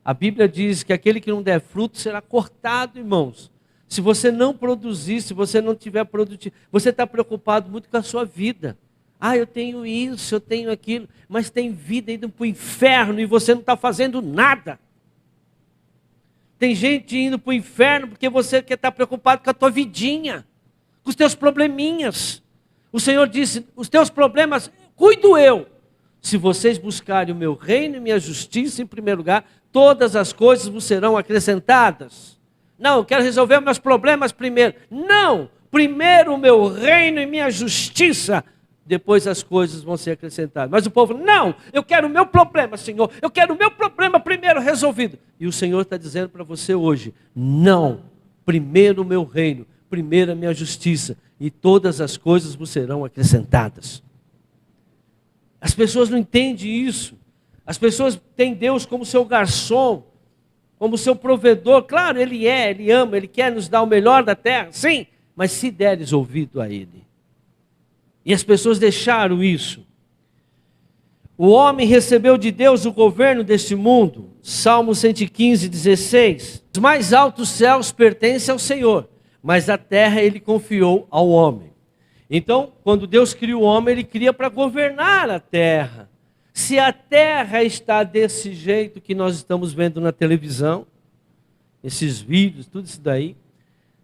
A Bíblia diz que aquele que não der fruto será cortado, irmãos. Se você não produzir, se você não tiver produtivo, você está preocupado muito com a sua vida. Ah, eu tenho isso, eu tenho aquilo, mas tem vida indo para o inferno e você não está fazendo nada. Tem gente indo para o inferno porque você quer estar preocupado com a tua vidinha, com os teus probleminhas. O Senhor disse, os teus problemas, cuido eu. Se vocês buscarem o meu reino e minha justiça em primeiro lugar, todas as coisas vos serão acrescentadas. Não, eu quero resolver meus problemas primeiro. Não, primeiro o meu reino e minha justiça, depois as coisas vão ser acrescentadas. Mas o povo, não, eu quero o meu problema, Senhor. Eu quero o meu problema primeiro resolvido. E o Senhor está dizendo para você hoje, não, primeiro o meu reino, primeiro a minha justiça, e todas as coisas vos serão acrescentadas. As pessoas não entendem isso. As pessoas têm Deus como seu garçom, como seu provedor. Claro, Ele ama, Ele quer nos dar o melhor da terra, sim, mas se deres ouvido a Ele. E as pessoas deixaram isso. O homem recebeu de Deus o governo deste mundo. Salmo 115, 16. Os mais altos céus pertencem ao Senhor, mas a terra Ele confiou ao homem. Então, quando Deus cria o homem, Ele cria para governar a terra. Se a terra está desse jeito que nós estamos vendo na televisão, esses vídeos, tudo isso daí,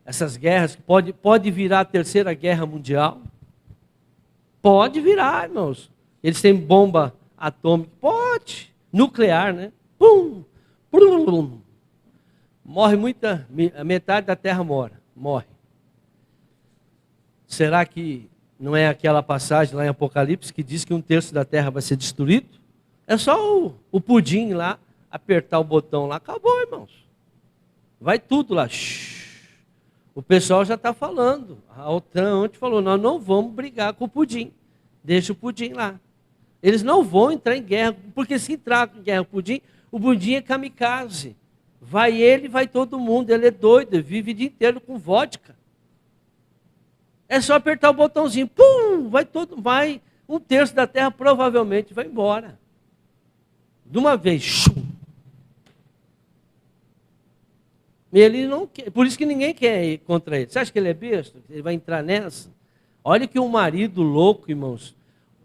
essas guerras, que pode virar a terceira guerra mundial. Pode virar, irmãos. Eles têm bomba atômica, pode. Nuclear, né? Pum, pum, pum. Morre a metade da terra morre. Será que não é aquela passagem lá em Apocalipse que diz que 1/3 da terra vai ser destruído? É só o pudim lá, apertar o botão lá, acabou, irmãos. Vai tudo lá. O pessoal já está falando. A OTAN ontem falou, nós não vamos brigar com o pudim. Deixa o pudim lá. Eles não vão entrar em guerra, porque se entrar em guerra com o pudim é kamikaze. Vai ele, vai todo mundo. Ele é doido, ele vive o dia inteiro com vodka. É só apertar o botãozinho, pum, vai 1/3 da terra provavelmente vai embora. De uma vez, shum. Ele não quer, por isso que ninguém quer ir contra ele. Você acha que ele é besta? Ele vai entrar nessa? Olha que um marido louco, irmãos,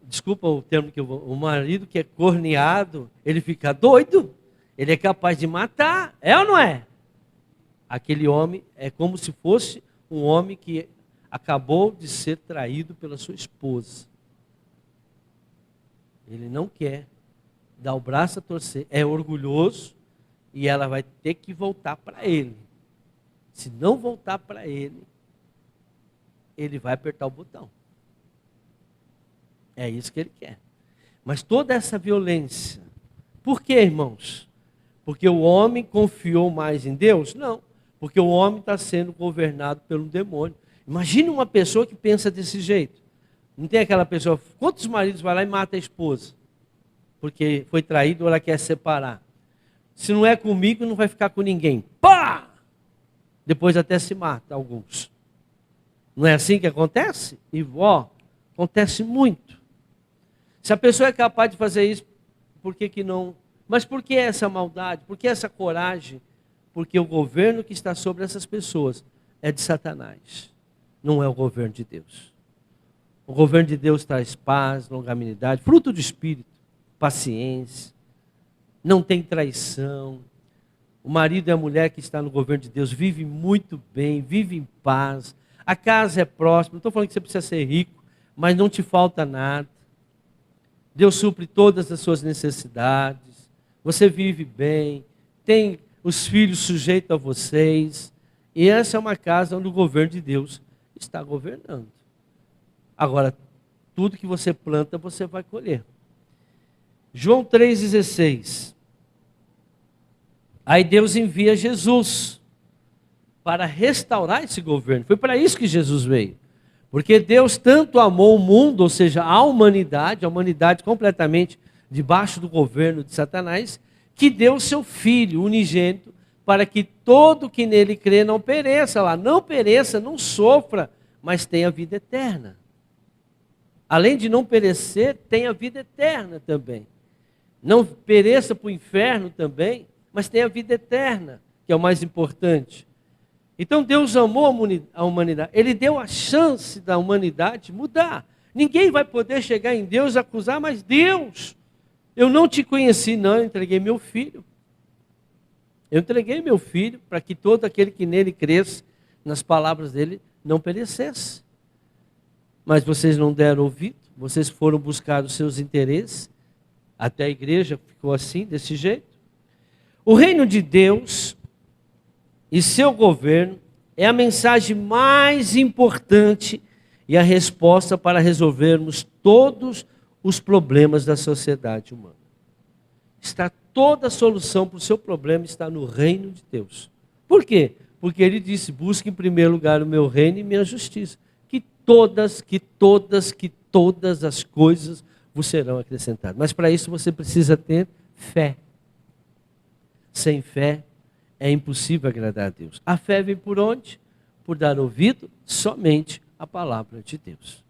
desculpa o termo que eu vou, o marido que é corneado, ele fica doido, ele é capaz de matar, é ou não é? Aquele homem é como se fosse um homem que acabou de ser traído pela sua esposa. Ele não quer dar o braço a torcer, é orgulhoso e ela vai ter que voltar para ele. Se não voltar para ele, ele vai apertar o botão. É isso que ele quer. Mas toda essa violência, por quê, irmãos? Porque o homem confiou mais em Deus? Não, porque o homem está sendo governado pelo demônio. Imagine uma pessoa que pensa desse jeito. Não tem aquela pessoa, quantos maridos vai lá e mata a esposa? Porque foi traído ou ela quer separar. Se não é comigo, não vai ficar com ninguém. Pá! Depois até se mata alguns. Não é assim que acontece? E acontece muito. Se a pessoa é capaz de fazer isso, por que que não? Mas por que essa maldade? Por que essa coragem? Porque o governo que está sobre essas pessoas é de Satanás, não é o governo de Deus. O governo de Deus traz paz, longanimidade, fruto do Espírito, paciência, não tem traição. O marido e a mulher que está no governo de Deus vivem muito bem, vivem em paz. A casa é próxima, não estou falando que você precisa ser rico, mas não te falta nada. Deus supre todas as suas necessidades. Você vive bem, tem os filhos sujeitos a vocês. E essa é uma casa onde o governo de Deus está governando. Agora, tudo que você planta, você vai colher. João 3,16. Aí Deus envia Jesus para restaurar esse governo. Foi para isso que Jesus veio. Porque Deus tanto amou o mundo, ou seja, a humanidade completamente debaixo do governo de Satanás, que deu seu Filho unigênito para que todo que nele crê não pereça, não sofra, mas tenha vida eterna. Além de não perecer, tenha vida eterna também. Não pereça para o inferno também, mas tenha vida eterna, que é o mais importante. Então Deus amou a humanidade, Ele deu a chance da humanidade mudar. Ninguém vai poder chegar em Deus e acusar, mas Deus, eu não te conheci, não, eu entreguei meu filho. Eu entreguei meu filho para que todo aquele que nele cresce, nas palavras dele, não perecesse. Mas vocês não deram ouvido, vocês foram buscar os seus interesses, até a igreja ficou assim, desse jeito. O reino de Deus e seu governo é a mensagem mais importante e a resposta para resolvermos todos os problemas da sociedade humana. Toda a solução para o seu problema está no reino de Deus. Por quê? Porque ele disse, busque em primeiro lugar o meu reino e minha justiça. Que todas as coisas vos serão acrescentadas. Mas para isso você precisa ter fé. Sem fé é impossível agradar a Deus. A fé vem por onde? Por dar ouvido somente à palavra de Deus.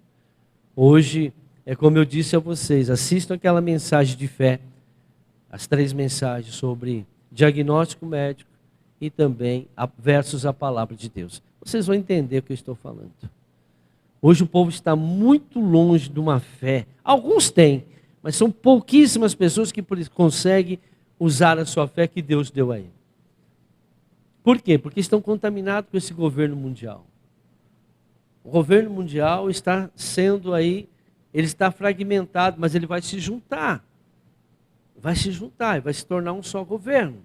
Hoje, é como eu disse a vocês, assistam aquela mensagem de fé, as 3 mensagens sobre diagnóstico médico e também versus a palavra de Deus. Vocês vão entender o que eu estou falando. Hoje o povo está muito longe de uma fé. Alguns têm, mas são pouquíssimas pessoas que conseguem usar a sua fé que Deus deu a ele. Por quê? Porque estão contaminados com esse governo mundial. O governo mundial está sendo aí, ele está fragmentado, mas ele vai se juntar. Vai se juntar e vai se tornar um só governo.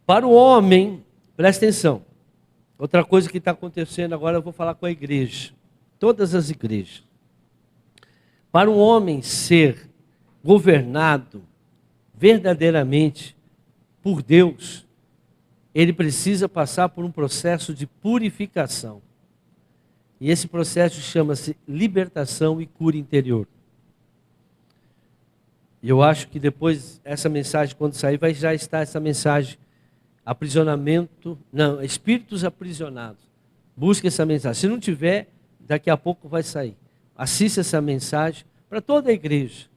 Para o homem, presta atenção, outra coisa que está acontecendo agora, eu vou falar com a igreja, todas as igrejas. Para um homem ser governado verdadeiramente por Deus, ele precisa passar por um processo de purificação. E esse processo chama-se libertação e cura interior. E eu acho que depois, essa mensagem, quando sair, vai já estar essa mensagem, espíritos aprisionados. Busque essa mensagem. Se não tiver, daqui a pouco vai sair. Assista essa mensagem para toda a igreja.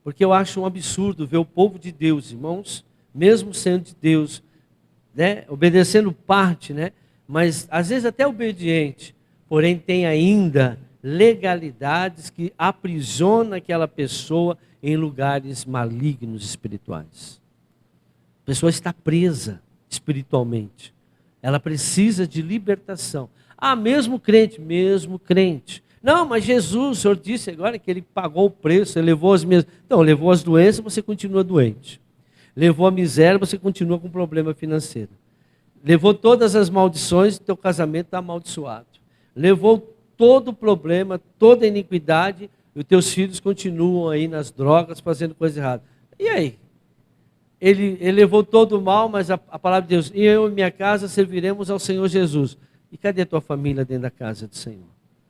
Porque eu acho um absurdo ver o povo de Deus, irmãos, mesmo sendo de Deus, né, obedecendo parte, né, mas às vezes até obediente, porém tem ainda legalidades que aprisionam aquela pessoa em lugares malignos espirituais. A pessoa está presa espiritualmente. Ela precisa de libertação. Mesmo crente. Não, mas Jesus, o Senhor disse agora que Ele pagou o preço, Ele levou as minhas... Então, levou as doenças, você continua doente. Levou a miséria, você continua com problema financeiro. Levou todas as maldições, teu casamento está amaldiçoado. Levou todo o problema, toda a iniquidade, e os teus filhos continuam aí nas drogas, fazendo coisa errada. E aí? Ele levou todo o mal, mas a palavra de Deus, e eu e minha casa serviremos ao Senhor Jesus. E cadê a tua família dentro da casa do Senhor?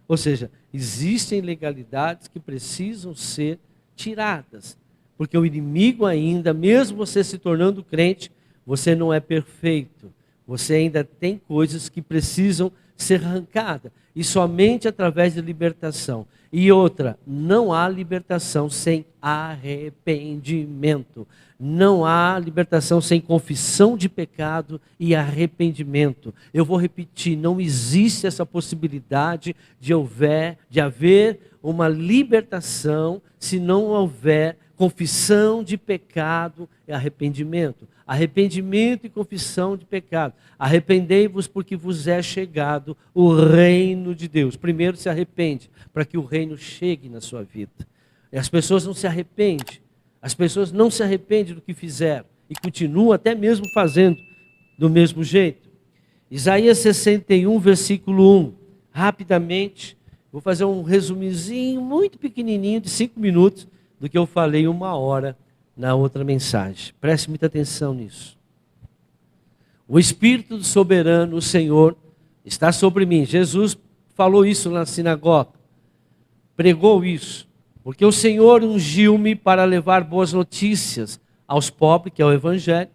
Ou seja, existem legalidades que precisam ser tiradas. Porque o inimigo ainda, mesmo você se tornando crente, você não é perfeito. Você ainda tem coisas que precisam ser arrancadas. E somente através de libertação. E outra, não há libertação sem arrependimento. Não há libertação sem confissão de pecado e arrependimento. Eu vou repetir, não existe essa possibilidade de haver uma libertação se não houver confissão de pecado e arrependimento. Arrependimento e confissão de pecado. Arrependei-vos porque vos é chegado o reino de Deus. Primeiro se arrepende, para que o reino chegue na sua vida. E as pessoas não se arrependem. As pessoas não se arrependem do que fizeram. E continuam até mesmo fazendo do mesmo jeito. Isaías 61, versículo 1. Rapidamente, vou fazer um resumizinho muito pequenininho de 5 minutos do que eu falei 1 hora na outra mensagem. Preste muita atenção nisso. O Espírito do Soberano, o Senhor, está sobre mim. Jesus falou isso na sinagoga. Pregou isso. Porque o Senhor ungiu-me para levar boas notícias aos pobres, que é o Evangelho.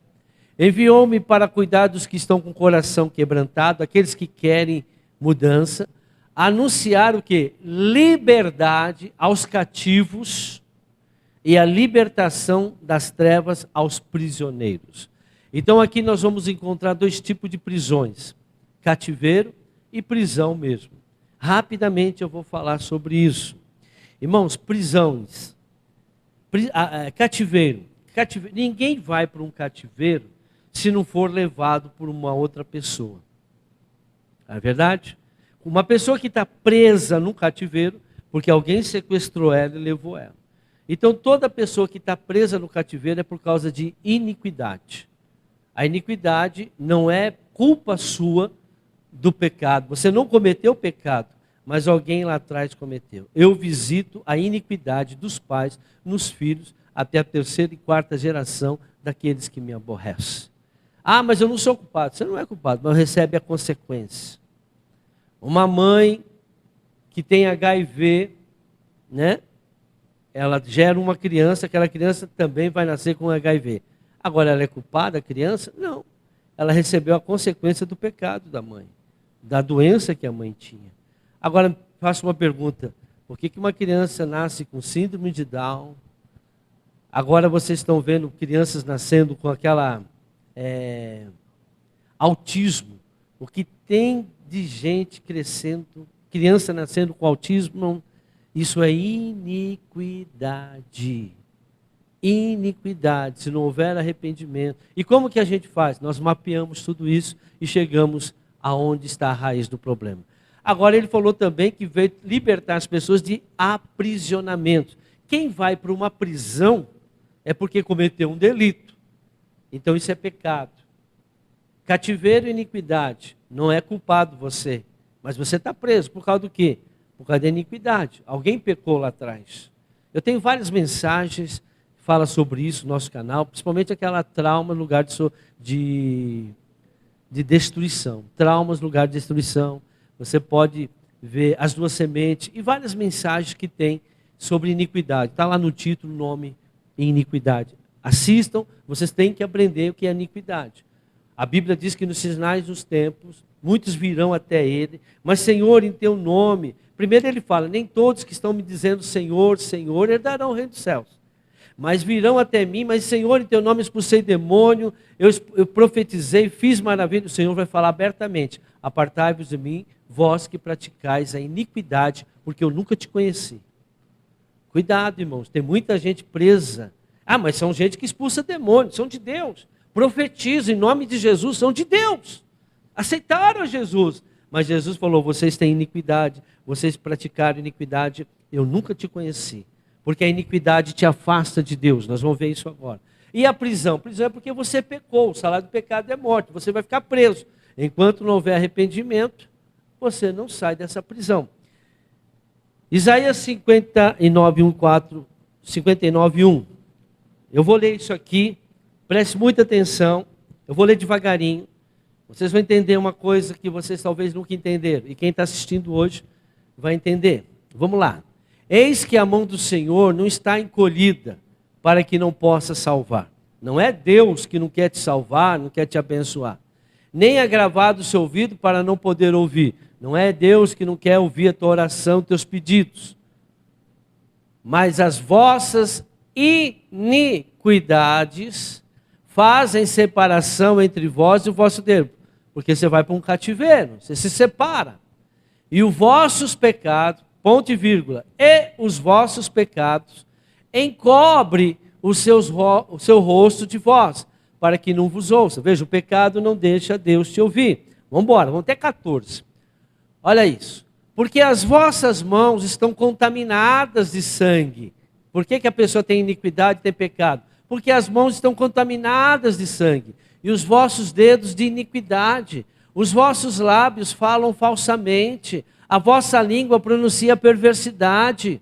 Enviou-me para cuidar dos que estão com o coração quebrantado, aqueles que querem mudança. Anunciar o quê? Liberdade aos cativos e a libertação das trevas aos prisioneiros. Então aqui nós vamos encontrar 2 tipos de prisões: cativeiro e prisão mesmo. Rapidamente eu vou falar sobre isso. Irmãos, prisões, cativeiro. Ninguém vai para um cativeiro se não for levado por uma outra pessoa. Não é verdade? Uma pessoa que está presa no cativeiro, porque alguém sequestrou ela e levou ela. Então, toda pessoa que está presa no cativeiro é por causa de iniquidade. A iniquidade não é culpa sua do pecado. Você não cometeu o pecado, mas alguém lá atrás cometeu. Eu visito a iniquidade dos pais nos filhos até a 3ª e 4ª geração daqueles que me aborrecem. Ah, mas eu não sou culpado. Você não é culpado, mas recebe a consequência. Uma mãe que tem HIV, né? Ela gera uma criança, aquela criança também vai nascer com HIV. Agora, ela é culpada, a criança? Não. Ela recebeu a consequência do pecado da mãe, da doença que a mãe tinha. Agora, faço uma pergunta. Por que uma criança nasce com síndrome de Down? Agora vocês estão vendo crianças nascendo com aquela autismo. O que tem de gente crescendo, criança nascendo com autismo, não. Isso é iniquidade. Iniquidade, se não houver arrependimento. E como que a gente faz? Nós mapeamos tudo isso e chegamos aonde está a raiz do problema. Agora ele falou também que veio libertar as pessoas de aprisionamento. Quem vai para uma prisão é porque cometeu um delito. Então isso é pecado. Cativeiro e iniquidade. Não é culpado você, mas você está preso. Por causa do quê? Por causa da iniquidade. Alguém pecou lá atrás. Eu tenho várias mensagens que falam sobre isso no nosso canal, principalmente aquela trauma no lugar de destruição. Traumas no lugar de destruição. Você pode ver as 2 sementes e várias mensagens que tem sobre iniquidade. Está lá no título o nome iniquidade. Assistam, vocês têm que aprender o que é iniquidade. A Bíblia diz que nos sinais dos tempos, muitos virão até ele, mas Senhor, em teu nome. Primeiro ele fala, nem todos que estão me dizendo Senhor, Senhor, herdarão o reino dos céus. Mas virão até mim, mas Senhor, em teu nome expulsei demônio, eu profetizei, fiz maravilha. O Senhor vai falar abertamente, apartai-vos de mim, vós que praticais a iniquidade, porque eu nunca te conheci. Cuidado, irmãos, tem muita gente presa. Ah, mas são gente que expulsa demônios, são de Deus. Profetiza em nome de Jesus, são de Deus. Aceitaram Jesus. Mas Jesus falou, vocês têm iniquidade, vocês praticaram iniquidade, eu nunca te conheci. Porque a iniquidade te afasta de Deus, nós vamos ver isso agora. E a prisão? Prisão é porque você pecou, o salário do pecado é morte, você vai ficar preso. Enquanto não houver arrependimento, você não sai dessa prisão. Isaías 59, 1. Eu vou ler isso aqui, preste muita atenção, eu vou ler devagarinho. Vocês vão entender uma coisa que vocês talvez nunca entenderam. E quem está assistindo hoje vai entender. Vamos lá. Eis que a mão do Senhor não está encolhida para que não possa salvar. Não é Deus que não quer te salvar, não quer te abençoar. nem agravado o seu ouvido para não poder ouvir. Não é Deus que não quer ouvir a tua oração, teus pedidos. Mas as vossas iniquidades fazem separação entre vós e o vosso Deus. Porque você vai para um cativeiro, você se separa. E os vossos pecados, ponto e vírgula, e os vossos pecados encobre o seu rosto de vós, para que não vos ouça. Veja, o pecado não deixa Deus te ouvir. Vamos embora, vamos até 14. Olha isso. Porque as vossas mãos estão contaminadas de sangue. Por que a pessoa tem iniquidade e tem pecado? Porque as mãos estão contaminadas de sangue. E os vossos dedos de iniquidade. Os vossos lábios falam falsamente. A vossa língua pronuncia perversidade.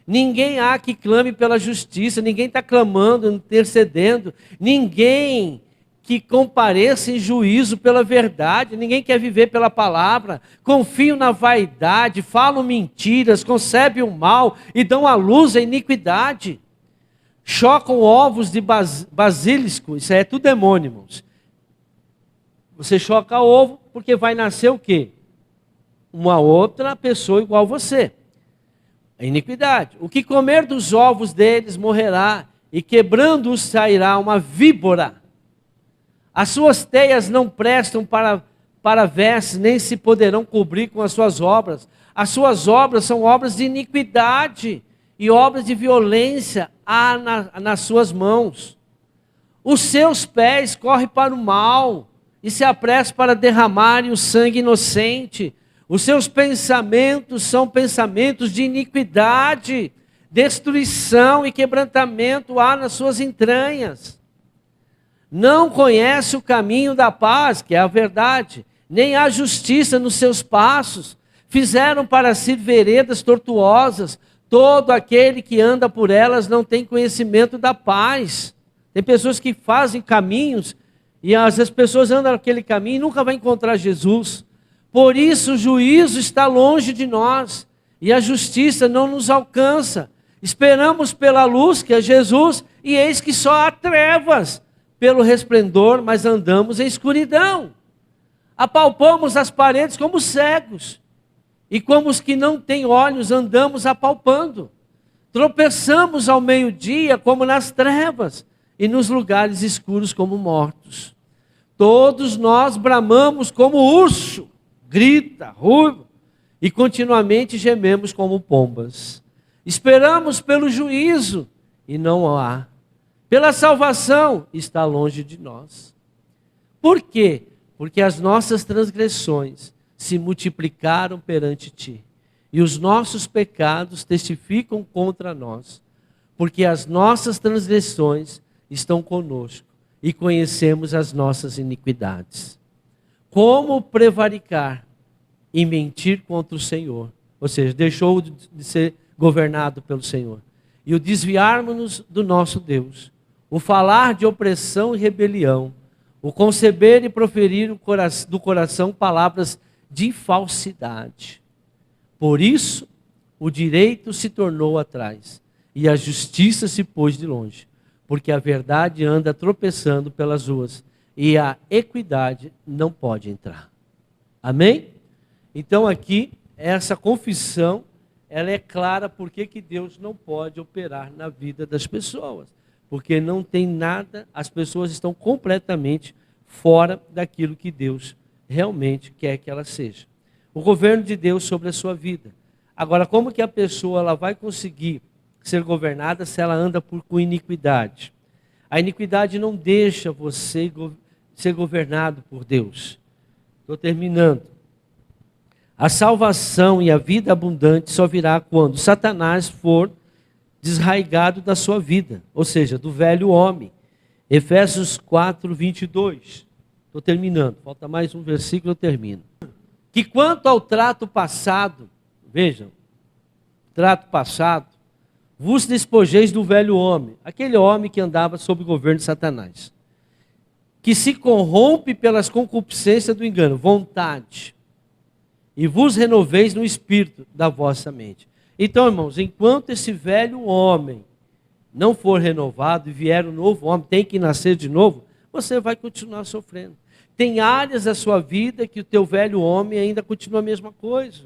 Ninguém há que clame pela justiça. Ninguém está clamando, intercedendo. Ninguém que compareça em juízo pela verdade. Ninguém quer viver pela palavra. Confiam na vaidade, falam mentiras, concebem o mal e dão à luz a iniquidade. Chocam ovos de basilisco. Isso aí é tudo demônio, irmãos. Você choca ovo porque vai nascer o quê? Uma outra pessoa igual a você. A iniquidade. O que comer dos ovos deles morrerá, e quebrando-os sairá uma víbora. As suas teias não prestam para vestes, nem se poderão cobrir com as suas obras. As suas obras são obras de iniquidade, e obras de violência há nas suas mãos. Os seus pés correm para o mal, e se apressam para derramarem o sangue inocente. Os seus pensamentos são pensamentos de iniquidade, destruição e quebrantamento há nas suas entranhas. Não conhece o caminho da paz, que é a verdade, nem há justiça nos seus passos. Fizeram para si veredas tortuosas. Todo aquele que anda por elas não tem conhecimento da paz. Tem pessoas que fazem caminhos e as pessoas andam naquele caminho e nunca vão encontrar Jesus. Por isso o juízo está longe de nós e a justiça não nos alcança. Esperamos pela luz, que é Jesus, e eis que só há trevas pelo resplendor, mas andamos em escuridão. Apalpamos as paredes como cegos, e como os que não têm olhos andamos apalpando. Tropeçamos ao meio-dia como nas trevas, e nos lugares escuros como mortos. Todos nós bramamos como urso, grita, ruiva, e continuamente gememos como pombas. Esperamos pelo juízo, e não há. Pela salvação, está longe de nós. Por quê? Porque as nossas transgressões se multiplicaram perante ti, e os nossos pecados testificam contra nós, porque as nossas transgressões estão conosco, e conhecemos as nossas iniquidades. Como prevaricar e mentir contra o Senhor? Ou seja, deixou de ser governado pelo Senhor. E o desviarmos-nos do nosso Deus. O falar de opressão e rebelião. O conceber e proferir do coração palavras de falsidade. Por isso, o direito se tornou atrás, e a justiça se pôs de longe. Porque a verdade anda tropeçando pelas ruas, e a equidade não pode entrar. Amém? Então aqui, essa confissão, ela é clara porque que Deus não pode operar na vida das pessoas. Porque não tem nada, as pessoas estão completamente fora daquilo que Deus realmente quer que ela seja. O governo de Deus sobre a sua vida. Agora, como que a pessoa ela vai conseguir ser governada se ela anda com iniquidade? A iniquidade não deixa você ser governado por Deus. Estou terminando. A salvação e a vida abundante só virá quando Satanás for desraigado da sua vida, ou seja, do velho homem. Efésios 4, 22. Estou terminando, falta mais um versículo, eu termino. Que quanto ao trato passado, vejam, trato passado, vos despojeis do velho homem, aquele homem que andava sob o governo de Satanás, que se corrompe pelas concupiscências do engano, vontade, e vos renoveis no espírito da vossa mente. Então, irmãos, enquanto esse velho homem não for renovado e vier um novo homem, tem que nascer de novo, você vai continuar sofrendo. tem áreas da sua vida que o teu velho homem ainda continua a mesma coisa.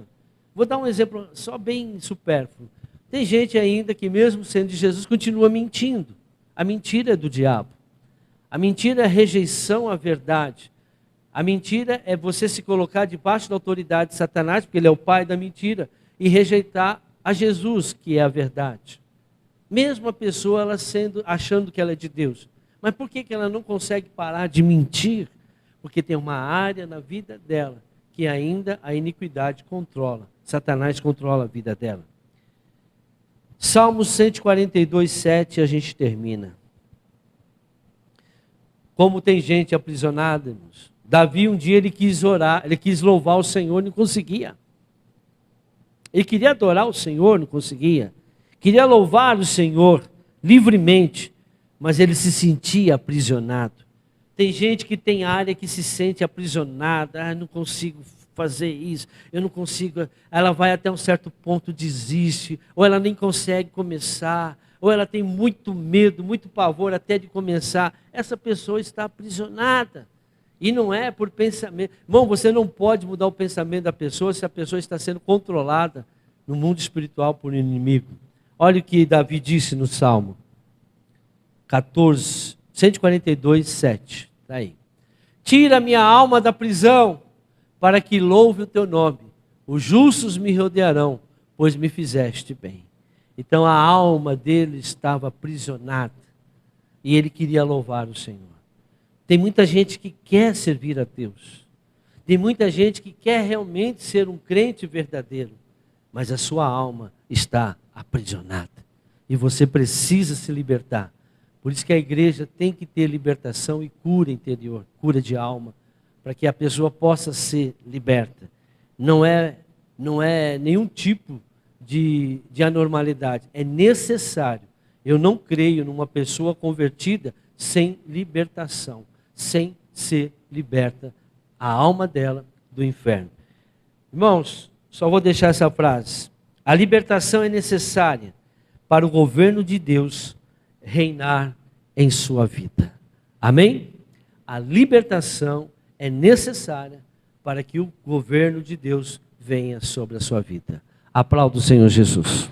Vou dar um exemplo só bem supérfluo. Tem gente ainda que, mesmo sendo de Jesus, continua mentindo. A mentira é do diabo. A mentira é a rejeição à verdade. A mentira é você se colocar debaixo da autoridade de Satanás, porque ele é o pai da mentira, e rejeitar a Jesus, que é a verdade. Mesmo a pessoa ela achando que ela é de Deus. Mas por que ela não consegue parar de mentir? Porque tem uma área na vida dela que ainda a iniquidade controla. Satanás controla a vida dela. Salmos 142, 7, a gente termina. Como tem gente aprisionada, irmãos. Davi um dia ele quis orar, ele quis louvar o Senhor, não conseguia. Ele queria adorar o Senhor, não conseguia. Queria louvar o Senhor livremente, mas ele se sentia aprisionado. Tem gente que tem área que se sente aprisionada. Não consigo fazer isso, eu não consigo. Ela vai até um certo ponto, desiste, ou ela nem consegue começar, ou ela tem muito medo, muito pavor até de começar. Essa pessoa está aprisionada. E não é por pensamento. Irmão, você não pode mudar o pensamento da pessoa se a pessoa está sendo controlada no mundo espiritual por um inimigo. Olha o que Davi disse no Salmo 142, 7. Está aí. Tira minha alma da prisão, para que louve o teu nome. Os justos me rodearão, pois me fizeste bem. Então a alma dele estava aprisionada. E ele queria louvar o Senhor. Tem muita gente que quer servir a Deus. Tem muita gente que quer realmente ser um crente verdadeiro. Mas a sua alma está aprisionada. E você precisa se libertar. Por isso que a igreja tem que ter libertação e cura interior, cura de alma, para que a pessoa possa ser liberta. Não é nenhum tipo de anormalidade. É necessário. Eu não creio numa pessoa convertida sem libertação, sem ser liberta a alma dela do inferno. Irmãos, só vou deixar essa frase. A libertação é necessária para o governo de Deus reinar em sua vida. Amém? A libertação é necessária para que o governo de Deus venha sobre a sua vida. Aplauda o Senhor Jesus.